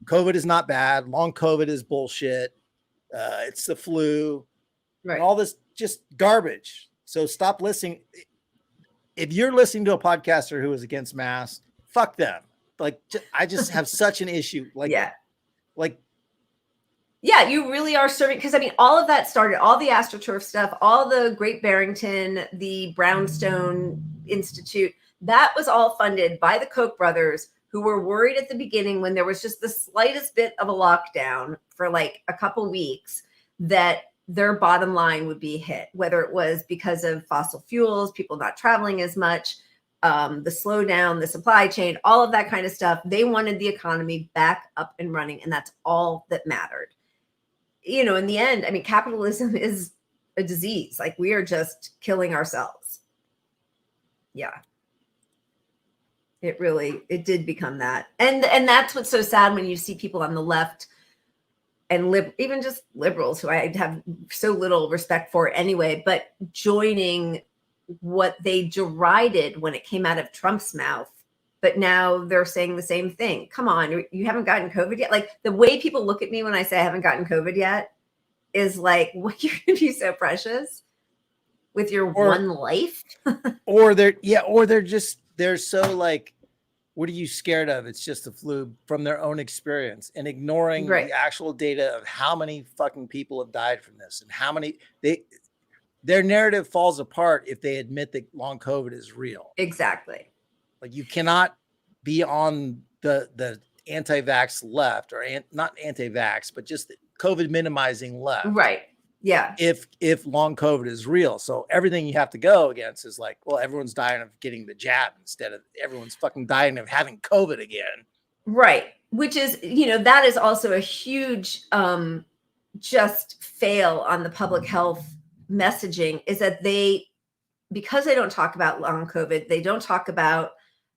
COVID is not bad, long COVID is bullshit, it's the flu, and all this just garbage. So stop listening. If you're listening to a podcaster who is against masks, fuck them. I just have such an issue. Yeah, you really are serving, because all of that started, all the AstroTurf stuff, all the Great Barrington, the Brownstone Institute, that was all funded by the Koch brothers, who were worried at the beginning when there was just the slightest bit of a lockdown for a couple weeks that their bottom line would be hit, whether it was because of fossil fuels, people not traveling as much, the slowdown, the supply chain, all of that kind of stuff. They wanted the economy back up and running, and that's all that mattered. In the end, capitalism is a disease. We are just killing ourselves. Yeah. It did become that. And that's what's so sad when you see people on the left and even just liberals, who I have so little respect for anyway, but joining what they derided when it came out of Trump's mouth but now they're saying the same thing. Come on, you haven't gotten COVID yet? Like, the way people look at me when I say I haven't gotten COVID yet is like, what, you're gonna be so precious with your one life? or they're so like, what are you scared of? It's just the flu, from their own experience, and ignoring the actual data of how many fucking people have died from this and how many their narrative falls apart if they admit that long COVID is real. Exactly. Like, you cannot be on the anti-vax left, or not anti-vax, but just the COVID minimizing left. Right. Yeah. If long COVID is real. So everything you have to go against is like, well, everyone's dying of getting the jab instead of everyone's fucking dying of having COVID again. Right. Which is, that is also a huge just fail on the public health messaging, is that because they don't talk about long COVID, they don't talk about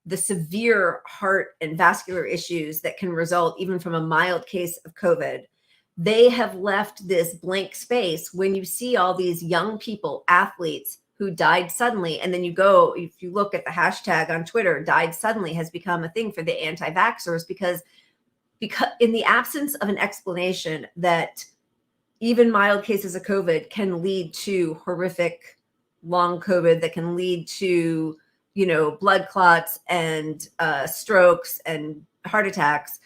the severe heart and vascular issues that can result even from a mild case of COVID. They have left this blank space when you see all these young people, athletes who died suddenly. And then if you look at the hashtag on Twitter, died suddenly has become a thing for the anti-vaxxers, because in the absence of an explanation that even mild cases of COVID can lead to horrific long COVID that can lead to, blood clots and strokes and heart attacks.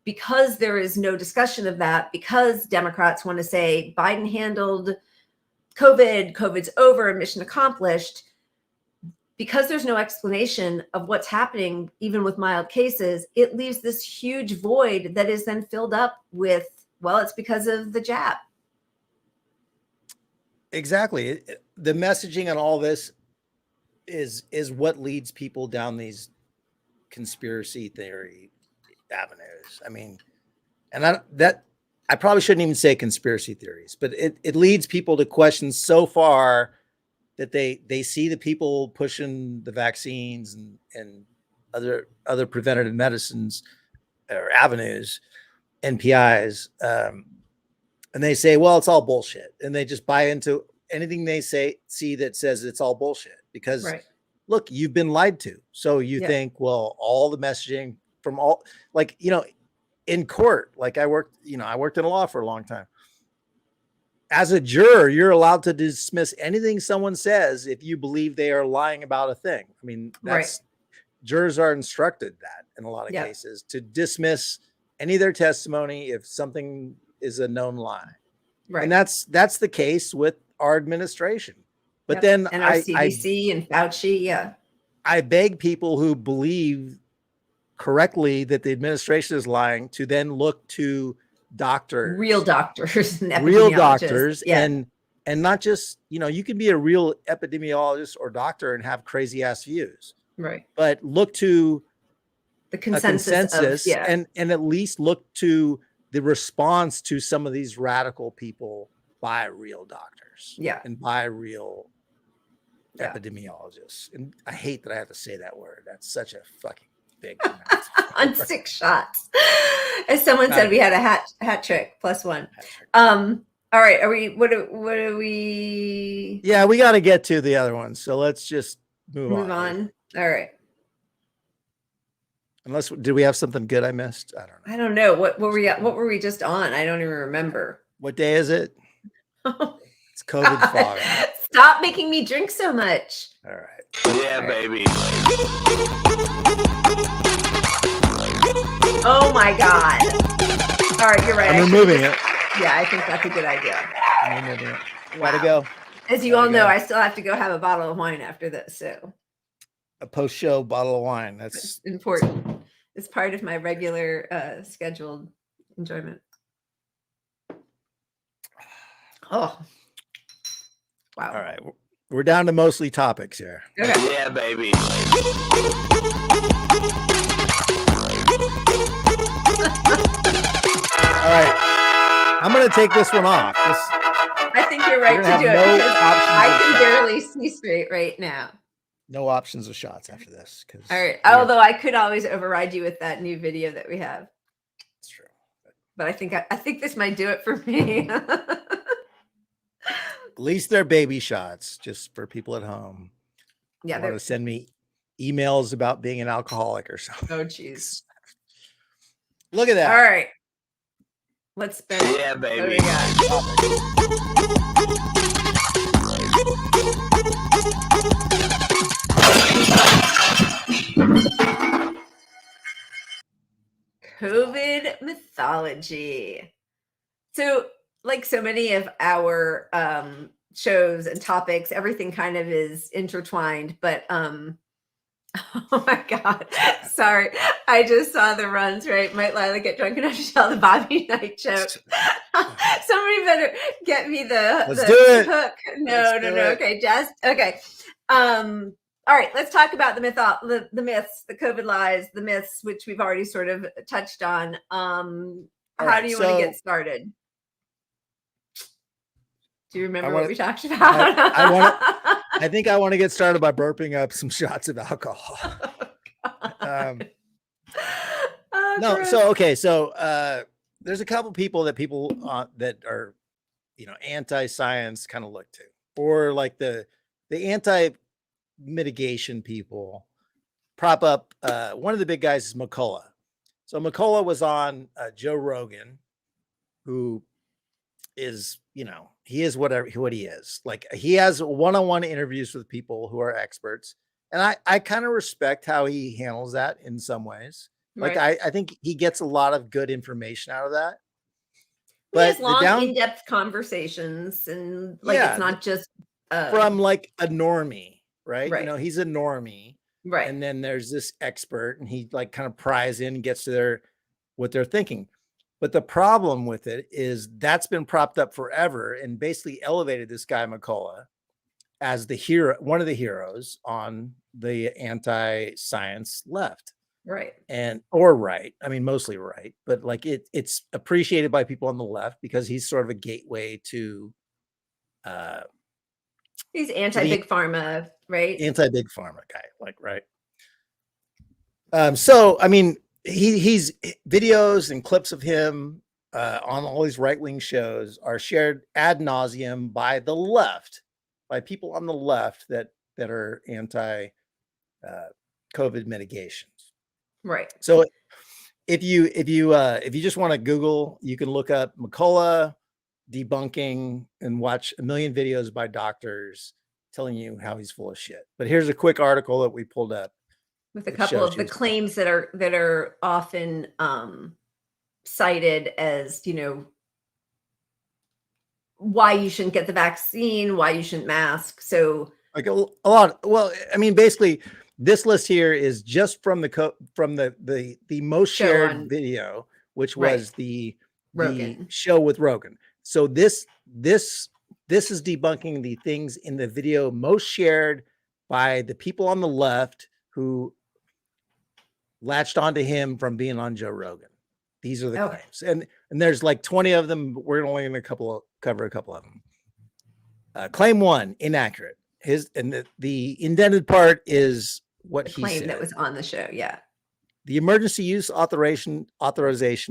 Because there is no discussion of that, because Democrats want to say Biden handled COVID, COVID's over, mission accomplished, because there's no explanation of what's happening, even with mild cases, it leaves this huge void that is then filled up with, well, it's because of the jab. Exactly. The messaging on all this is what leads people down these conspiracy theory avenues. I mean, and I probably shouldn't even say conspiracy theories, but it leads people to question so far that they see the people pushing the vaccines and other preventative medicines or avenues, NPIs, and they say, well, it's all bullshit, and they just buy into anything they see that says it's all bullshit, because look, you've been lied to. So you think, well, all the messaging from all, like, in court, like I worked in law for a long time. As a juror, you're allowed to dismiss anything someone says if you believe they are lying about a thing. I mean, jurors are instructed that in a lot of cases, to dismiss any of their testimony if something is a known lie. Right. And that's the case with our administration. But then and our CDC and Fauci, I beg people who believe correctly that the administration is lying to then look to doctors, real doctors, and real doctors, and not just, you can be a real epidemiologist or doctor and have crazy ass views, right? But look to the consensus and at least look to the response to some of these radical people by real doctors, and by real epidemiologists. And I hate that I have to say that word. That's such a fucking big on 6 shots. As someone said, we had a hat trick +1. All right, what are we? Yeah, we got to get to the other ones, so let's just move on. All right. Unless, did we have something good I missed? I don't know. What were we just on? I don't even remember. What day is it? It's COVID fog. Stop making me drink so much. All right. Yeah, baby. Oh my God. All right, you're right. I'm removing it. Yeah, I think that's a good idea. I'm removing it. Gotta go. As you all know, I still have to go have a bottle of wine after this, so. A post-show bottle of wine. That's important. It's part of my regular scheduled enjoyment. Oh. Wow. All right. We're down to mostly topics here. Okay. Yeah, baby. All right. I'm going to take this one off. I think you're right to do it, because I can barely see straight right now. No options of shots after this. All right. Although I could always override you with that new video that we have. That's true. But I think this might do it for me. At least they're baby shots, just for people at home. Yeah. They want to send me emails about being an alcoholic or something. Oh, geez. Look at that. All right. Let's spin. Yeah, What do baby. we got? COVID mythology. So, like so many of our shows and topics, everything kind of is intertwined, but oh my God. Sorry. I just saw the runs, right? Might Lila get drunk enough to tell the Bobby Knight joke? Somebody better get me the hook. No. Okay, just okay. All right, let's talk about the myths, the COVID lies, the myths, which we've already sort of touched on. How do you want to get started? Do you remember what we talked about? I think I want to get started by burping up some shots of alcohol. No, so okay, so there's a couple people that that are, anti-science kind of look to, or like the anti-mitigation people prop up. One of the big guys is McCullough. So McCullough was on Joe Rogan, who is, he is what he is. Like, he has one-on-one interviews with people who are experts. And I kind of respect how he handles that in some ways. Like, right. I think he gets a lot of good information out of that. But he has long, in-depth conversations, and it's not just from like a normie, right? He's a normie. Right. And then there's this expert, and he like kind of pries in and gets to what they're thinking. But the problem with it is that's been propped up forever and basically elevated this guy McCullough as the hero, one of the heroes on the anti-science left. Right. Or right. I mean, mostly right. But like it's appreciated by people on the left because he's sort of a gateway to he's anti-big pharma, right? Anti-big pharma guy, right. So I mean, he's videos and clips of him on all these right-wing shows are shared ad nauseum by the left, by people on the left that are anti COVID mitigations. Right. So if you just want to Google, you can look up McCullough debunking and watch a million videos by doctors telling you how he's full of shit. But here's a quick article that we pulled up with a couple of the claims that are often cited as, why you shouldn't get the vaccine, why you shouldn't mask. So like a lot. Well, I mean, basically this list here is just from the most shared video, which was the show with Rogan. So this is debunking the things in the video most shared by the people on the left who latched onto him from being on Joe Rogan. These are the claims, and there's like 20 of them. We're only going to cover a couple of them. Claim 1, inaccurate. The indented part is what the he claim said. That was on the show. Yeah. The emergency use authorization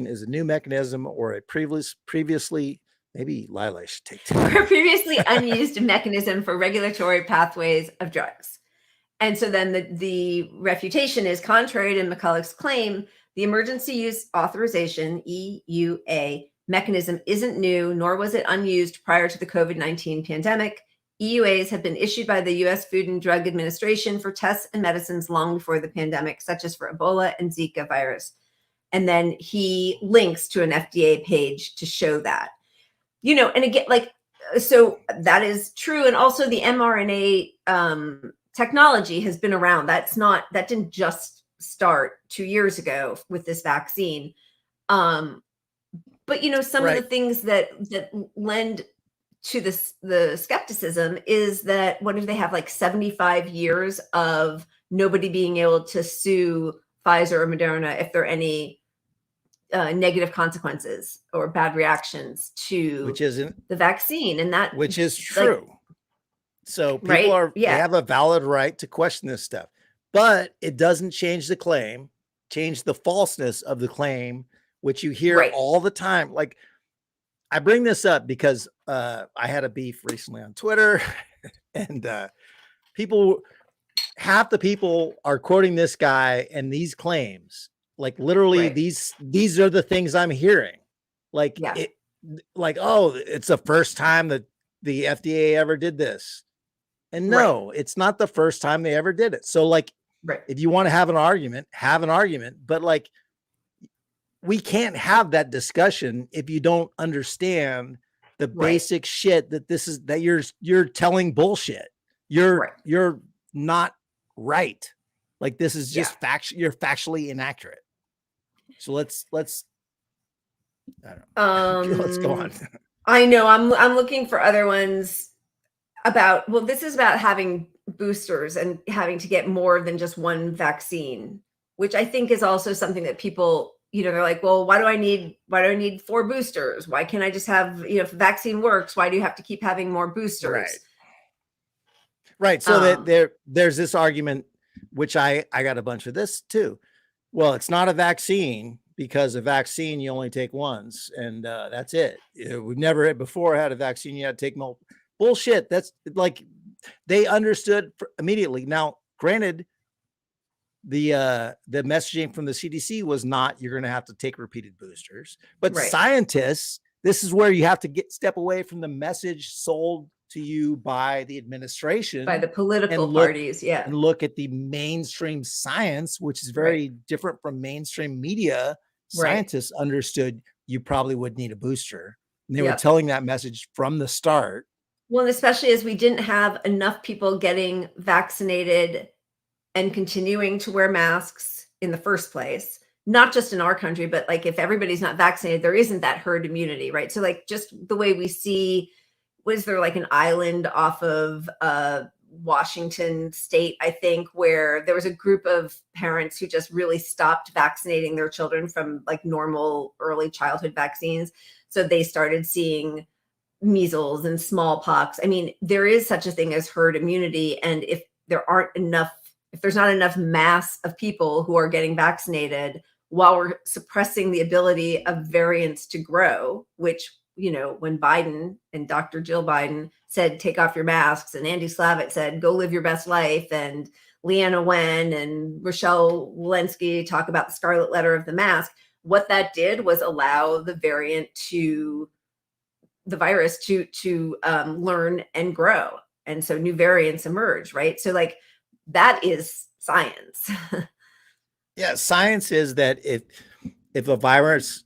is a new mechanism or a previously maybe Lila should take previously unused mechanism for regulatory pathways of drugs. And so then the refutation is contrary to McCullough's claim. The emergency use authorization, EUA, mechanism isn't new, nor was it unused prior to the COVID-19 pandemic. EUAs have been issued by the U.S. Food and Drug Administration for tests and medicines long before the pandemic, such as for Ebola and Zika virus. And then he links to an FDA page to show that. And again, so that is true. And also the mRNA technology has been around. That didn't just start 2 years ago with this vaccine. But some of the things that lend to the skepticism is that what if they have like 75 years of nobody being able to sue Pfizer or Moderna if there are any negative consequences or bad reactions to the vaccine, and that which is true. So people they have a valid right to question this stuff, but it doesn't change the claim, change the falseness of the claim, which you hear all the time. Like, I bring this up because I had a beef recently on Twitter and people half the people are quoting this guy and these claims, like literally these are the things I'm hearing. Like oh, it's the first time that the FDA ever did this. And no, it's not the first time they ever did it. So like, if you want to have an argument, but like, we can't have that discussion if you don't understand the basic shit that you're telling bullshit. You're not right. Like, this is just you're factually inaccurate. So let's I don't know. Let's go on. I know I'm looking for other ones about, well, this is about having boosters and having to get more than just one vaccine, which I think is also something that people, they're like, well, why do I need 4 boosters? Why can't I just have, if the vaccine works, why do you have to keep having more boosters? Right. So that there's this argument, which I got a bunch of this too. Well, it's not a vaccine because a vaccine you only take once and that's it. We've never before had a vaccine you had to take multiple. Bullshit. That's like, they understood immediately. Now, granted, the messaging from the CDC was not, you're going to have to take repeated boosters, but scientists, this is where you have to step away from the message sold to you by the administration, by the political parties. And look at the mainstream science, which is very different from mainstream media. Scientists understood you probably would need a booster. And they were telling that message from the start. Well, and especially as we didn't have enough people getting vaccinated and continuing to wear masks in the first place, not just in our country, but like if everybody's not vaccinated, there isn't that herd immunity, right? So like just the way we see, was there like an island off of Washington state, I think, where there was a group of parents who just really stopped vaccinating their children from like normal early childhood vaccines. So they started seeing measles and smallpox. I mean, there is such a thing as herd immunity. And if there's not enough mass of people who are getting vaccinated while we're suppressing the ability of variants to grow, which, when Biden and Dr. Jill Biden said, take off your masks, and Andy Slavitt said, go live your best life, and Leanna Wen and Rochelle Walensky talk about the scarlet letter of the mask, what that did was allow the virus to learn and grow. And so new variants emerge, right? So like, that is science. Yeah. Science is that if a virus,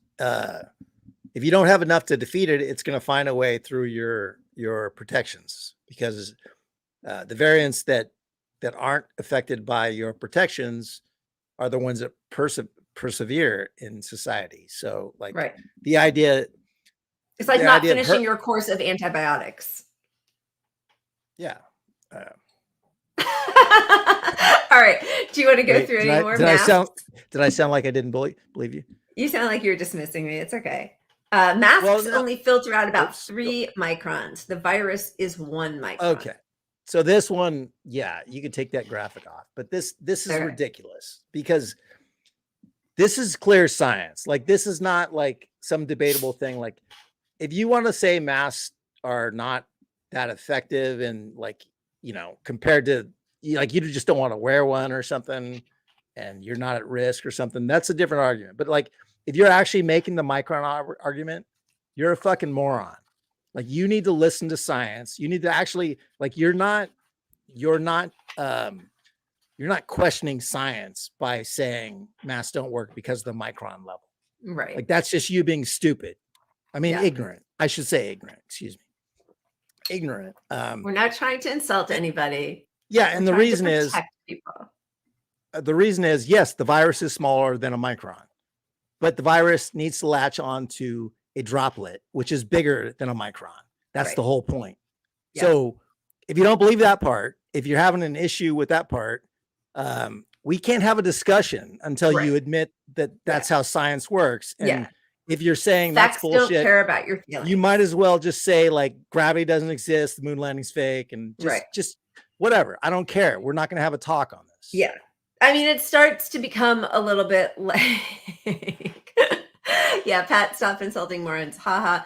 if you don't have enough to defeat it, it's going to find a way through your protections, because the variants that aren't affected by your protections are the ones that persevere in society. So like the idea, it's like not finishing your course of antibiotics. Yeah. All right. Do you want to go through any more? Did I sound like I didn't believe you? You sound like you're dismissing me. It's okay. Masks only filter out about 3 microns. The virus is 1 micron. Okay. So this one, you could take that graphic off, but this is ridiculous, because this is clear science. Like, this is not like some debatable thing. Like, if you want to say masks are not that effective and like, compared to like, you just don't want to wear one or something and you're not at risk or something, that's a different argument. But like, if you're actually making the micron argument, you're a fucking moron. Like, you need to listen to science. You need to actually, like, you're not questioning science by saying masks don't work because of the micron level. Right. Like, that's just you being stupid. I mean, ignorant. I should say ignorant. Excuse me. Ignorant. We're not trying to insult anybody. Yeah. And the reason is, yes, the virus is smaller than a micron, but the virus needs to latch on to a droplet, which is bigger than a micron. That's the whole point. Yeah. So if you don't believe that part, if you're having an issue with that part, we can't have a discussion until you admit that that's how science works. And if you're saying facts that's bullshit, don't care about your feelings. You might as well just say like gravity doesn't exist, the moon landing's fake, and just whatever. I don't care. We're not going to have a talk on this. Yeah. I mean, it starts to become a little bit like, Pat, stop insulting morons. Haha.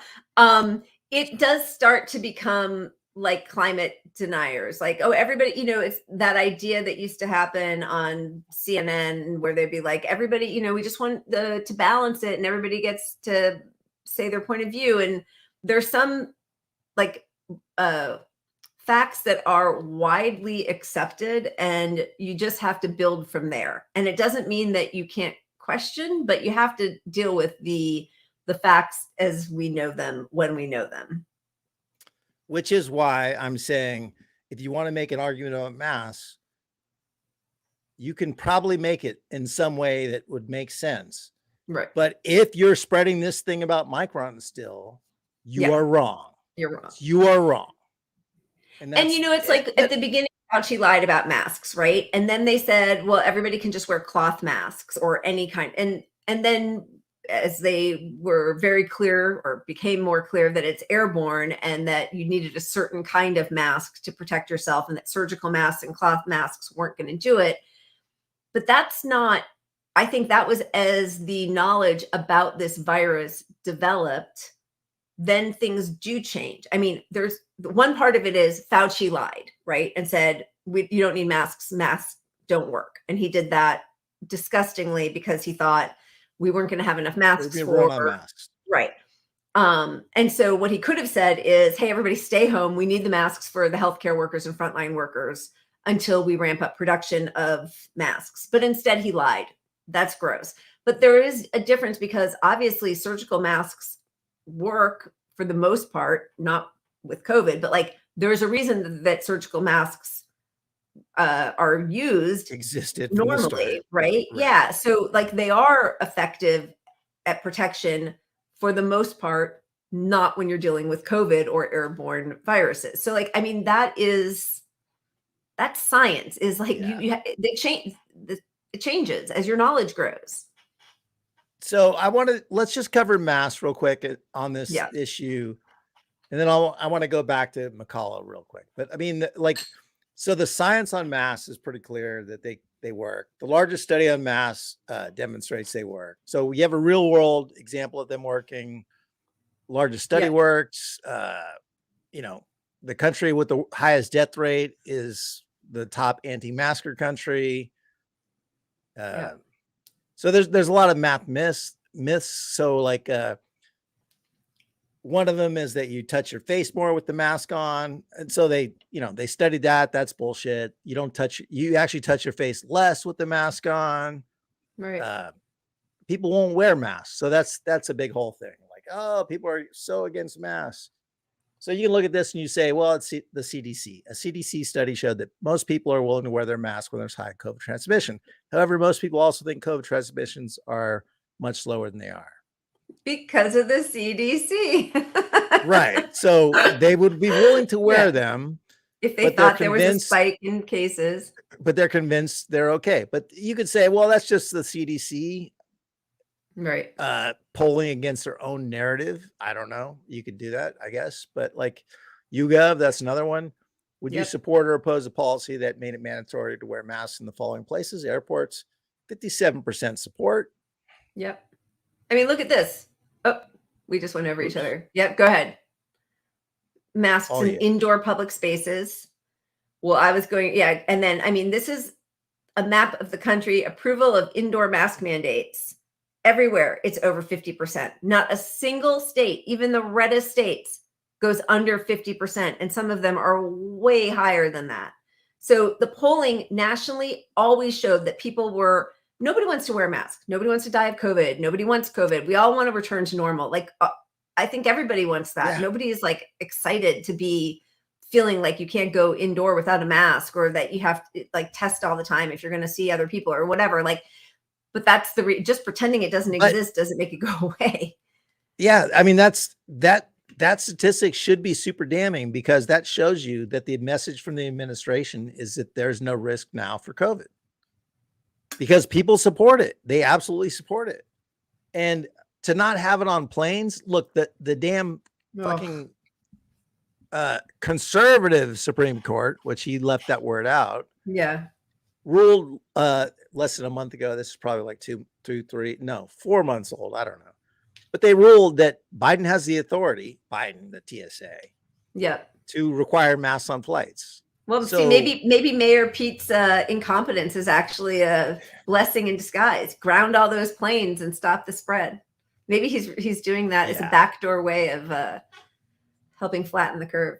It does start to become like climate deniers, like, oh, everybody, it's that idea that used to happen on CNN where they'd be like, everybody, we just want to balance it and everybody gets to say their point of view. And there's some like facts that are widely accepted and you just have to build from there. And it doesn't mean that you can't question, but you have to deal with the facts as we know them when we know them. Which is why I'm saying, if you want to make an argument about masks, you can probably make it in some way that would make sense. Right. But if you're spreading this thing about Micron still, you are wrong. You're wrong. You are wrong. And it's like at the beginning, Fauci lied about masks, right? And then they said, well, everybody can just wear cloth masks or any kind. And then as they were very clear or became more clear that it's airborne and that you needed a certain kind of mask to protect yourself and that surgical masks and cloth masks weren't going to do it. But that's not, I think that was as the knowledge about this virus developed, then things do change. I mean, there's one part of it is Fauci lied, right? And said, you don't need masks. Masks don't work. And he did that disgustingly because he thought we weren't going to have enough masks masks. Right. And so what he could have said is, hey, everybody stay home. We need the masks for the healthcare workers and frontline workers until we ramp up production of masks. But instead he lied. That's gross. But there is a difference because obviously surgical masks work for the most part, not with COVID, but like there's a reason that surgical masks are used existed normally, right? Yeah. So like they are effective at protection for the most part, not when you're dealing with COVID or airborne viruses. So like, I mean, that's science is like it changes as your knowledge grows. So let's just cover masks real quick on this issue. And then I want to go back to McCullough real quick. But I mean, so the science on masks is pretty clear that they work. The largest study on masks demonstrates they work. So you have a real world example of them working. Largest study works. The country with the highest death rate is the top anti-masker country. So there's a lot of math myths. So like one of them is that you touch your face more with the mask on. And so they studied that. That's bullshit. You actually touch your face less with the mask on. Right. People won't wear masks. So that's a big whole thing. Like, oh, people are so against masks. So you can look at this and you say, well, it's the CDC. A CDC study showed that most people are willing to wear their mask when there's high COVID transmission. However, most people also think COVID transmissions are much slower than they are. Because of the CDC. Right. So they would be willing to wear them. If they thought there was a spike in cases. But they're convinced they're okay. But you could say, well, that's just the CDC. Right. Polling against their own narrative. I don't know. You could do that, I guess. But like YouGov, that's another one. Would you support or oppose a policy that made it mandatory to wear masks in the following places? Airports, 57% support. Yep. I mean, look at this. Oh, we just went over each other. Yep. Go ahead. Masks in indoor public spaces. Well, I was going, And then, I mean, this is a map of the country. Approval of indoor mask mandates. Everywhere, it's over 50%. Not a single state, even the reddest states, goes under 50%. And some of them are way higher than that. So the polling nationally always showed that nobody wants to wear a mask. Nobody wants to die of COVID. Nobody wants COVID. We all want to return to normal. Like, I think everybody wants that. Yeah. Nobody is like excited to be feeling like you can't go indoor without a mask or that you have to like test all the time if you're going to see other people or whatever. Like, but that's just pretending it doesn't exist doesn't make it go away. Yeah. I mean, that statistic should be super damning because that shows you that the message from the administration is that there's no risk now for COVID because people support it. They absolutely support it. And to not have it on planes, look, the damn fucking conservative Supreme Court, which he left that word out. Yeah. Ruled less than a month ago. This is probably like 4 months old. I don't know. But they ruled that Biden has the authority, the TSA. Yep. to require masks on flights. Well, So- see, maybe Mayor Pete's incompetence is actually a blessing in disguise. Ground all those planes and stop the spread. Maybe he's doing that as a backdoor way of helping flatten the curve.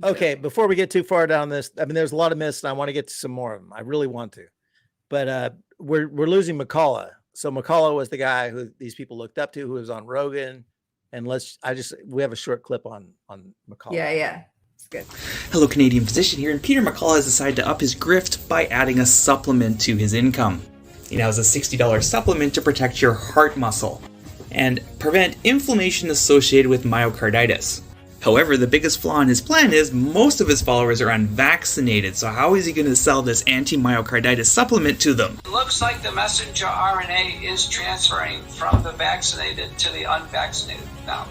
Okay, before we get too far down this, I mean, there's a lot of myths, and I want to get to some more of them. I really want to, but we're losing McCullough. So McCullough was the guy who these people looked up to, who was on Rogan, and we have a short clip on McCullough. Yeah, it's good. Hello, Canadian Physician here, and Peter McCullough has decided to up his grift by adding a supplement to his income. He now has a $60 supplement to protect your heart muscle and prevent inflammation associated with myocarditis. However, the biggest flaw in his plan is most of his followers are unvaccinated, so how is he going to sell this anti-myocarditis supplement to them? It looks like the messenger RNA is transferring from the vaccinated to the unvaccinated now.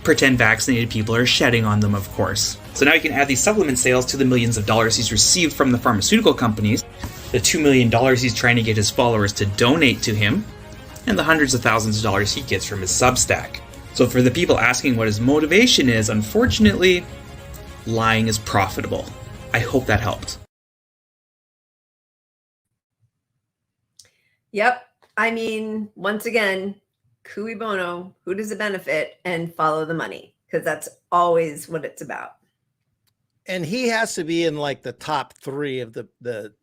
Pretend vaccinated people are shedding on them, of course. So now he can add these supplement sales to the millions of dollars he's received from the pharmaceutical companies, the $2 million he's trying to get his followers to donate to him, and the hundreds of thousands of dollars he gets from his Substack. So for the people asking what his motivation is, unfortunately, lying is profitable. I hope that helped. Yep. I mean, once again, cui bono, who does it benefit, and follow the money, because that's always what it's about. And he has to be in like the top 3 of the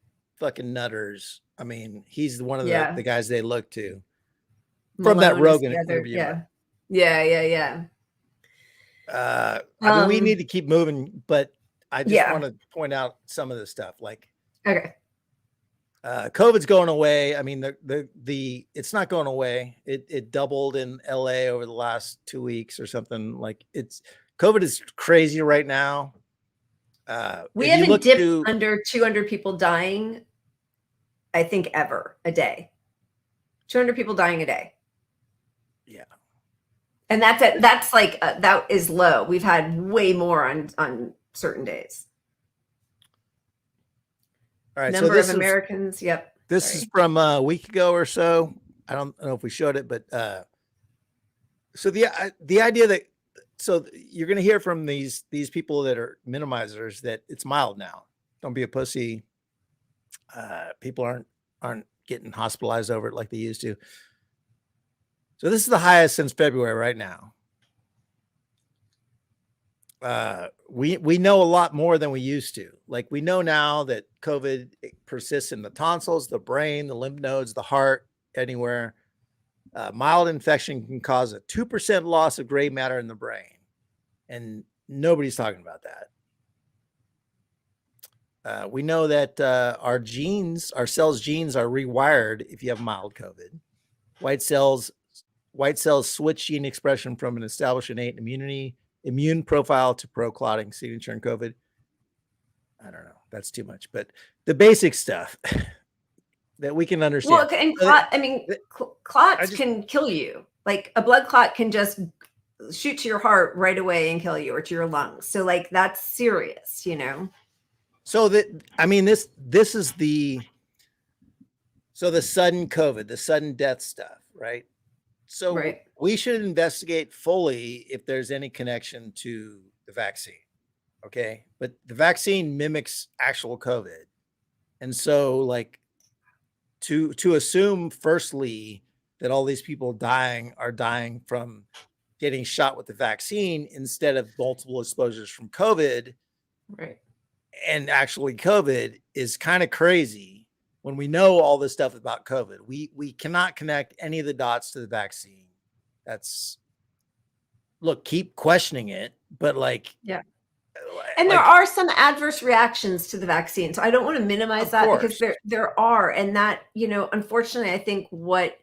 fucking nutters. I mean, he's one of the guys they look to from Malone that Rogan is the other- interview. Yeah. I mean, we need to keep moving, but I just want to point out some of the stuff. Like, okay, COVID's going away. I mean, the it's not going away. It doubled in LA over the last 2 weeks or something. Like, COVID is crazy right now. we haven't dipped under 200 people dying, I think, ever a day. 200 people dying a day. Yeah. And that's like, that is low. We've had way more on certain days. All right. Number of Americans. Yep. This is from a week ago or so. I don't know if we showed it, but so the idea that, so you're going to hear from these people that are minimizers that it's mild now. Don't be a pussy. People aren't getting hospitalized over it like they used to. So this is the highest since February right now. We know a lot more than we used to. Like, we know now that COVID persists in the tonsils, the brain, the lymph nodes, the heart, anywhere. Mild infection can cause a 2% loss of gray matter in the brain. And nobody's talking about that. We know that our cells' genes are rewired if you have mild COVID. White cells switch gene expression from an established innate immune profile to pro-clotting signature in COVID. I don't know. That's too much, but the basic stuff that we can understand. Well, and clots can kill you. Like, a blood clot can just shoot to your heart right away and kill you, or to your lungs. So, like, that's serious, you know? So this is the sudden COVID, the sudden death stuff, right? So we should investigate fully if there's any connection to the vaccine. Okay. But the vaccine mimics actual COVID. And so, like, to assume firstly that all these people are dying from getting shot with the vaccine instead of multiple exposures from COVID. Right. And actually COVID is kind of crazy when we know all this stuff about COVID. We cannot connect any of the dots to the vaccine. Keep questioning it, but and there are some adverse reactions to the vaccine. So I don't want to minimize that, because there are, and that, you know, unfortunately, I think what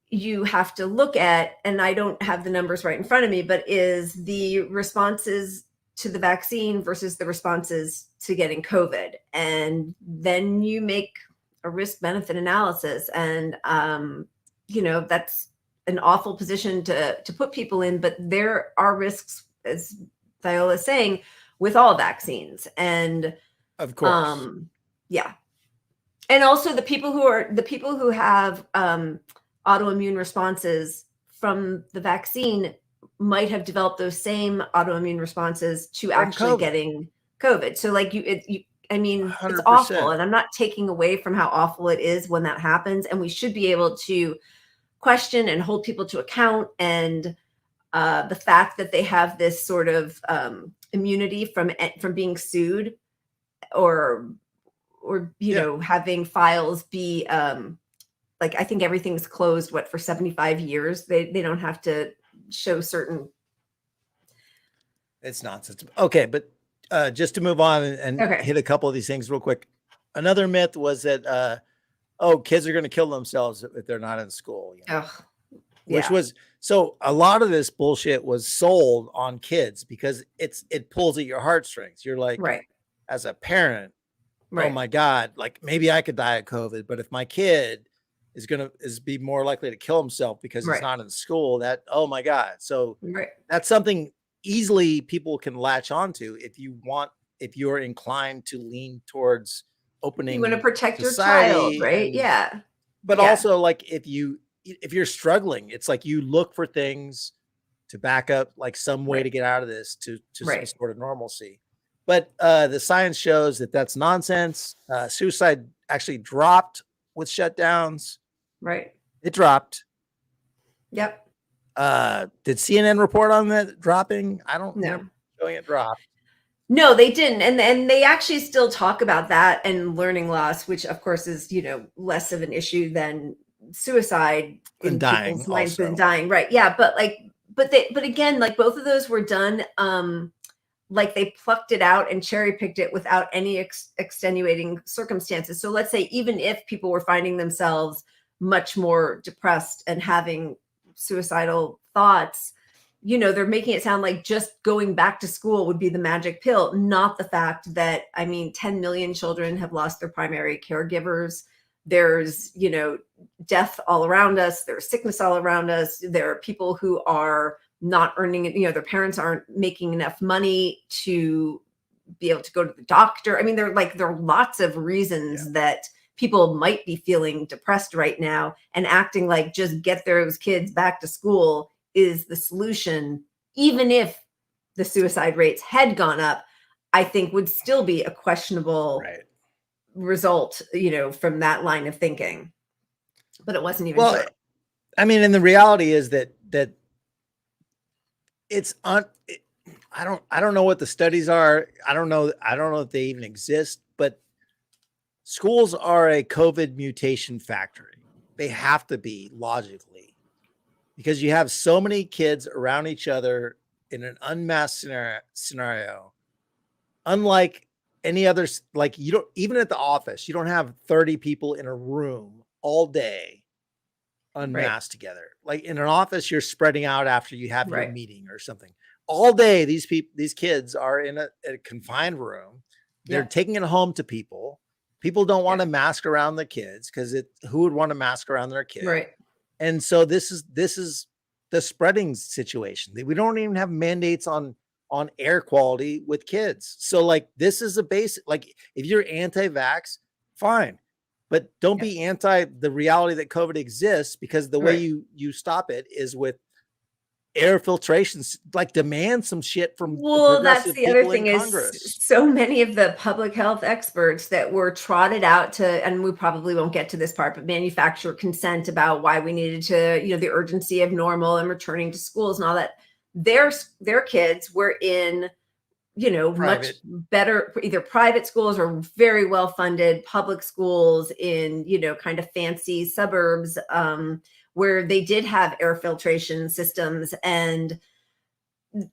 you have to look at, and I don't have the numbers right in front of me, but is the responses to the vaccine versus the responses to getting COVID. And then you make a risk benefit analysis. And, you know, that's an awful position to put people in, but there are risks, as Viola is saying, with all vaccines. And of course, yeah. And also the people who have autoimmune responses from the vaccine might have developed those same autoimmune responses to actually COVID. getting COVID. So like I mean, it's 100%. awful, and I'm not taking away from how awful it is when that happens. And we should be able to question and hold people to account. And the fact that they have this sort of immunity from being sued, or you know, having files be like, I think everything's closed for 75 years. They don't have to show certain. It's nonsense. Okay, but just to move on and hit a couple of these things real quick. Another myth was that kids are going to kill themselves if they're not in school. You know? Which was, so a lot of this bullshit was sold on kids because it pulls at your heartstrings. You're like, as a parent, oh my God, like maybe I could die of COVID, but if my kid is be more likely to kill himself because he's not in school, that, oh my God. So that's something easily people can latch onto if you're inclined to lean towards opening. You want to protect society, your child, right? and, but also like if you're struggling, it's like you look for things to back up, like some way to get out of this to some sort of normalcy. But the science shows that that's nonsense. Suicide actually dropped with shutdowns. Right. It dropped. Yep. Did CNN report on that dropping? I don't know. Showing it dropped. No, they didn't. And they actually still talk about that and learning loss, which of course is, you know, less of an issue than suicide in dying people's minds also. than dying. Right. Yeah. But again, like both of those were done, like they plucked it out and cherry picked it without any extenuating circumstances. So let's say, even if people were finding themselves much more depressed and having suicidal thoughts, you know, they're making it sound like just going back to school would be the magic pill, not the fact that, I mean, 10 million children have lost their primary caregivers. There's, you know, death all around us. There's sickness all around us. There are people who are not earning it. You know, their parents aren't making enough money to be able to go to the doctor. I mean, there are lots of reasons that people might be feeling depressed right now, and acting like just get those kids back to school is the solution. Even if the suicide rates had gone up, I think would still be a questionable result, you know, from that line of thinking. But it wasn't even true. I mean, and the reality is that it's I don't know what the studies are. I don't know if they even exist, but schools are a COVID mutation factory. They have to be, logically, because you have so many kids around each other in an unmasked scenario. Unlike any other, like you don't, even at the office, you don't have 30 people in a room all day unmasked together. Like in an office, you're spreading out after you have your meeting or something. All day, these kids are in a confined room. They're taking it home to people. People don't want to mask around the kids because who would want to mask around their kid? Right. And so this is the spreading situation. We don't even have mandates on air quality with kids. So like, this is a basic, like if you're anti-vax, fine, but don't be anti the reality that COVID exists, because the way you stop it is with air filtrations. Like, demand some shit from that's the other thing is so many of the public health experts that were trotted out to, and we probably won't get to this part, but manufacturer consent about why we needed to, you know, the urgency of normal and returning to schools and all that. Their kids were in, you know, much better, either private schools or very well funded public schools in, you know, kind of fancy suburbs, where they did have air filtration systems, and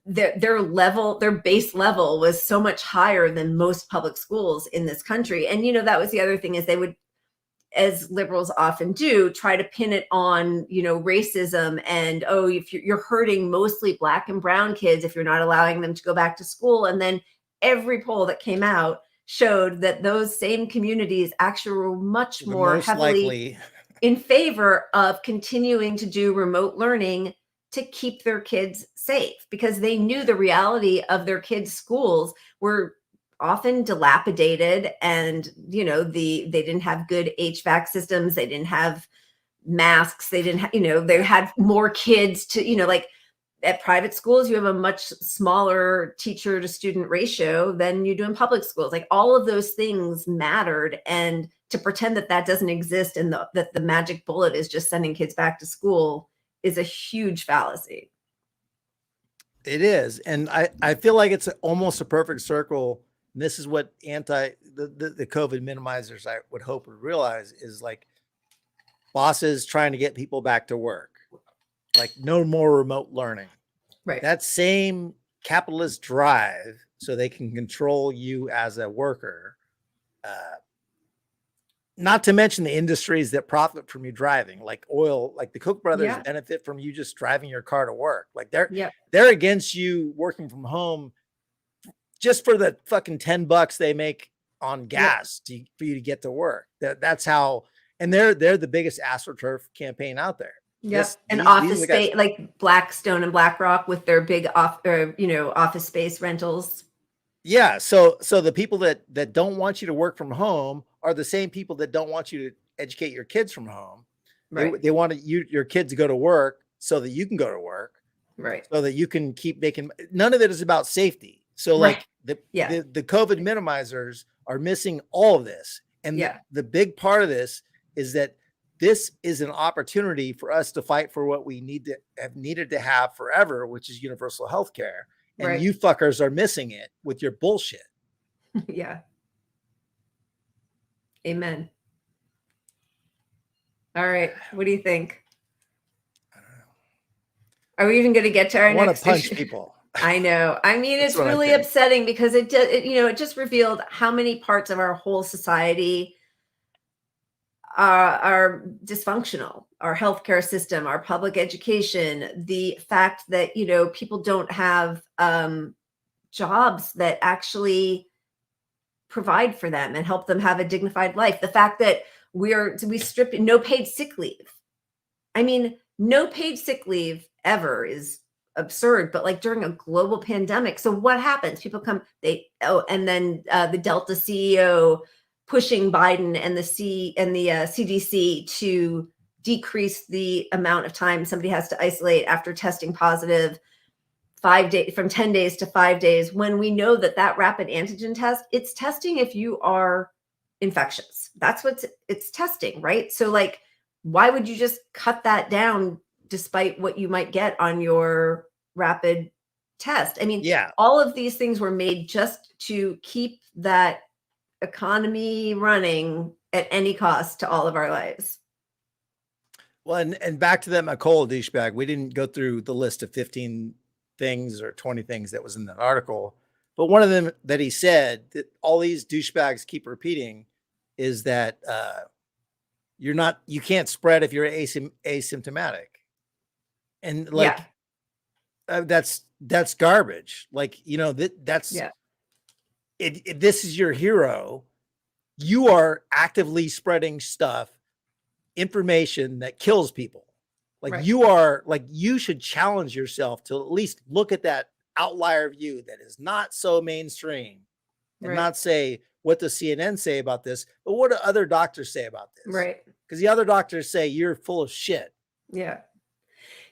their base level was so much higher than most public schools in this country. And, you know, that was the other thing, is they would, as liberals often do, try to pin it on, you know, racism and, oh, if you're hurting mostly Black and brown kids if you're not allowing them to go back to school. And then every poll that came out showed that those same communities actually were much more heavily in favor of continuing to do remote learning to keep their kids safe, because they knew the reality of their kids' schools were often dilapidated, and, you know, they didn't have good HVAC systems, they didn't have masks, they didn't you know, they had more kids to, you know, like at private schools, you have a much smaller teacher to student ratio than you do in public schools. Like all of those things mattered. And to pretend that that doesn't exist and that the magic bullet is just sending kids back to school is a huge fallacy. It is. And I feel like it's almost a perfect circle. And this is what the COVID minimizers, I would hope, would realize is like bosses trying to get people back to work, like no more remote learning. Right. That same capitalist drive so they can control you as a worker. Not to mention the industries that profit from you driving, like oil, like the Koch brothers benefit from you just driving your car to work. Like they're against you working from home just for the fucking $10 they make on gas for you to get to work. That's how, and they're the biggest AstroTurf campaign out there. Yes. And office space, like Blackstone and BlackRock with their big office space rentals. Yeah. So the people that don't want you to work from home are the same people that don't want you to educate your kids from home. Right. They want your kids to go to work so that you can go to work. Right. So that you can keep making, none of it is about safety. So like the COVID minimizers are missing all of this. And the big part of this is that this is an opportunity for us to fight for what we needed to have forever, which is universal health care. And you fuckers are missing it with your bullshit. Yeah. Amen. All right. What do you think? I don't know. Are we even going to get to our next? I want to punch people. I know. I mean, it's really upsetting because it just revealed how many parts of our whole society are dysfunctional. Our healthcare system, our public education, the fact that, people don't have jobs that actually provide for them and help them have a dignified life. The fact that we strip no paid sick leave. I mean, no paid sick leave ever is absurd, but like during a global pandemic. So what happens? People come, and then the Delta CEO pushing Biden and the CDC to decrease the amount of time somebody has to isolate after testing positive 5 days, from 10 days to 5 days, when we know that rapid antigen test, it's testing if you are infectious. That's what it's testing, right? So like, why would you just cut that down despite what you might get on your rapid test? I mean, all of these things were made just to keep that economy running at any cost to all of our lives. Well, and back to that McCall douchebag, we didn't go through the list of 15 things or 20 things that was in that article, but one of them that he said that all these douchebags keep repeating is that you can't spread if you're asymptomatic. And like, that's garbage. Like, this is your hero. You are actively spreading information that kills people. Like you should challenge yourself to at least look at that outlier view that is not so mainstream and not say, what does CNN say about this? But what do other doctors say about this? Right. Because the other doctors say you're full of shit. Yeah.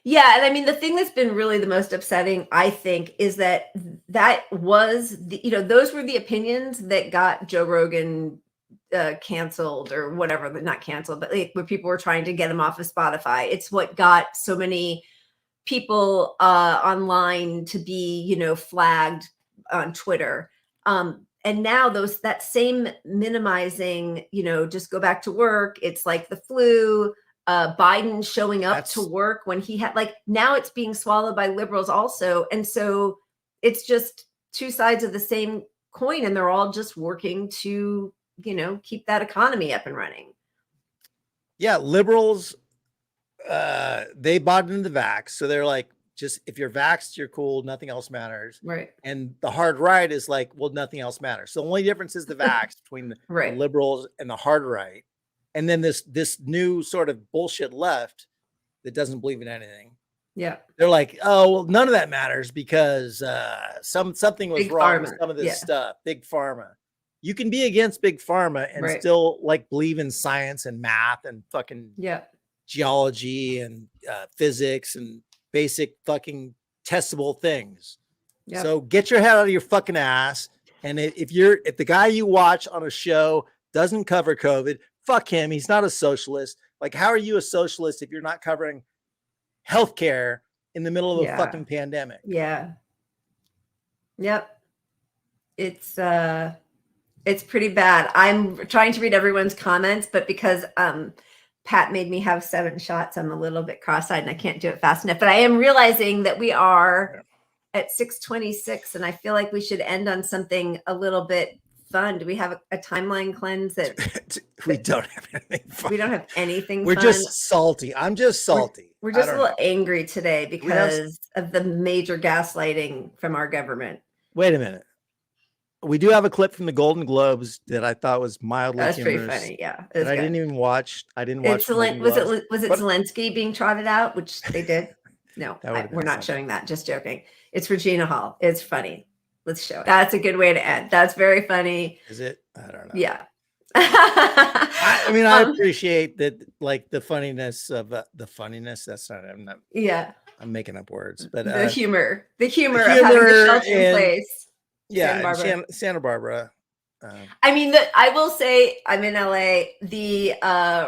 Yeah. And I mean, the thing that's been really the most upsetting, I think, is that was those were the opinions that got Joe Rogan canceled or whatever, but not canceled, but like where people were trying to get him off of Spotify. It's what got so many people online to be, flagged on Twitter. And now that same minimizing, just go back to work. It's like the flu, Biden showing up to work when he had now it's being swallowed by liberals also. And so it's just two sides of the same coin, and they're all just working to, keep that economy up and running. Yeah. Liberals, they bought into the vax. So they're like, just if you're vaxxed, you're cool. Nothing else matters. Right. And the hard right is like, well, nothing else matters. So the only difference is the vax between the liberals and the hard right. And then this new sort of bullshit left that doesn't believe in anything. Yeah. They're like, oh, well, none of that matters because something was wrong with some of this stuff. Big pharma. You can be against big pharma and still believe in science and math and fucking geology and physics and basic fucking testable things. Yep. So get your head out of your fucking ass. And if the guy you watch on a show doesn't cover COVID, fuck him. He's not a socialist. Like, how are you a socialist if you're not covering healthcare in the middle of a fucking pandemic? Yeah. Yep. It's pretty bad. I'm trying to read everyone's comments, but because Pat made me have 7 shots, I'm a little bit cross-eyed and I can't do it fast enough. But I am realizing that we are at 6:26, and I feel like we should end on something a little bit fun. Do we have a timeline cleanse that we don't have anything fun? We don't have anything We're fun. just salty. I'm just salty. We're just a little angry today because of the major gaslighting from our government. Wait a minute. We do have a clip from the Golden Globes that I thought was mildly That's humorous. pretty funny. Yeah. That I didn't even watch. I didn't watch. Was it Zelensky being trotted out, which they did? No, we're not showing that. Just joking. It's Regina Hall. It's funny. Let's show it. That's a good way to end. That's very funny. Is it? I don't know. Yeah. I mean, I appreciate that, like the funniness of the funniness. That's not. I'm not. Yeah. I'm making up words, but the humor of having the shelter in place. Yeah, Santa Barbara. I mean, I will say, I'm in LA. The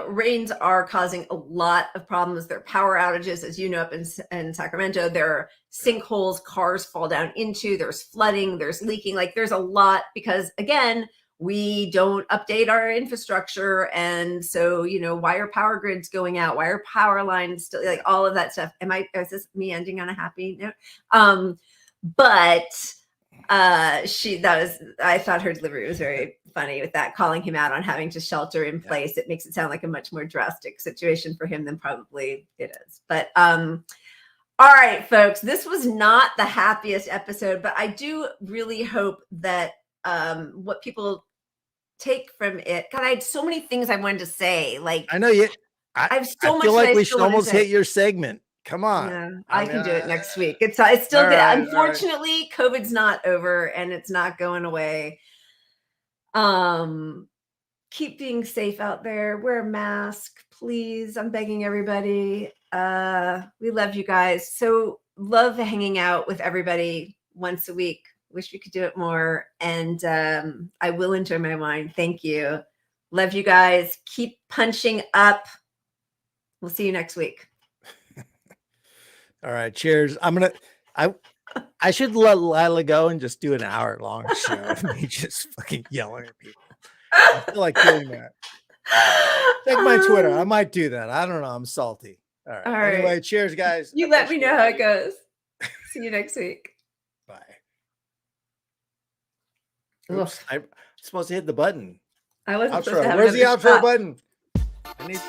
rains are causing a lot of problems. There are power outages, as you know, up in Sacramento. There are sinkholes cars fall down into. There's flooding. There's leaking. Like, there's a lot because, again, we don't update our infrastructure. And so, why are power grids going out? Why are power lines still, like, all of that stuff? Is this me ending on a happy note? But I thought her delivery was very funny with that, calling him out on having to shelter in place. It makes it sound like a much more drastic situation for him than probably it is. But all right, folks, this was not the happiest episode, but I do really hope that what people take from it. God, I had so many things I wanted to say. Like, I know you. I have so much. I feel like we should almost hit your segment. Come on. Yeah, I can do it next week. It's still good. Right, Unfortunately, COVID's not over and it's not going away. Keep being safe out there. Wear a mask, please. I'm begging everybody. We love you guys. So love hanging out with everybody once a week. Wish we could do it more. And I will enjoy my wine. Thank you. Love you guys. Keep punching up. We'll see you next week. All right, cheers. I should let Lila go and just do an hour-long show of me just fucking yelling at people. I feel like doing that. Check my Twitter. I might do that. I don't know. I'm salty. All right. Anyway, cheers, guys. You let me know how it goes. See you next week. Bye. Oops, I'm supposed to hit the button. I wasn't outro. supposed to have Where's the another outro shot. button? I need.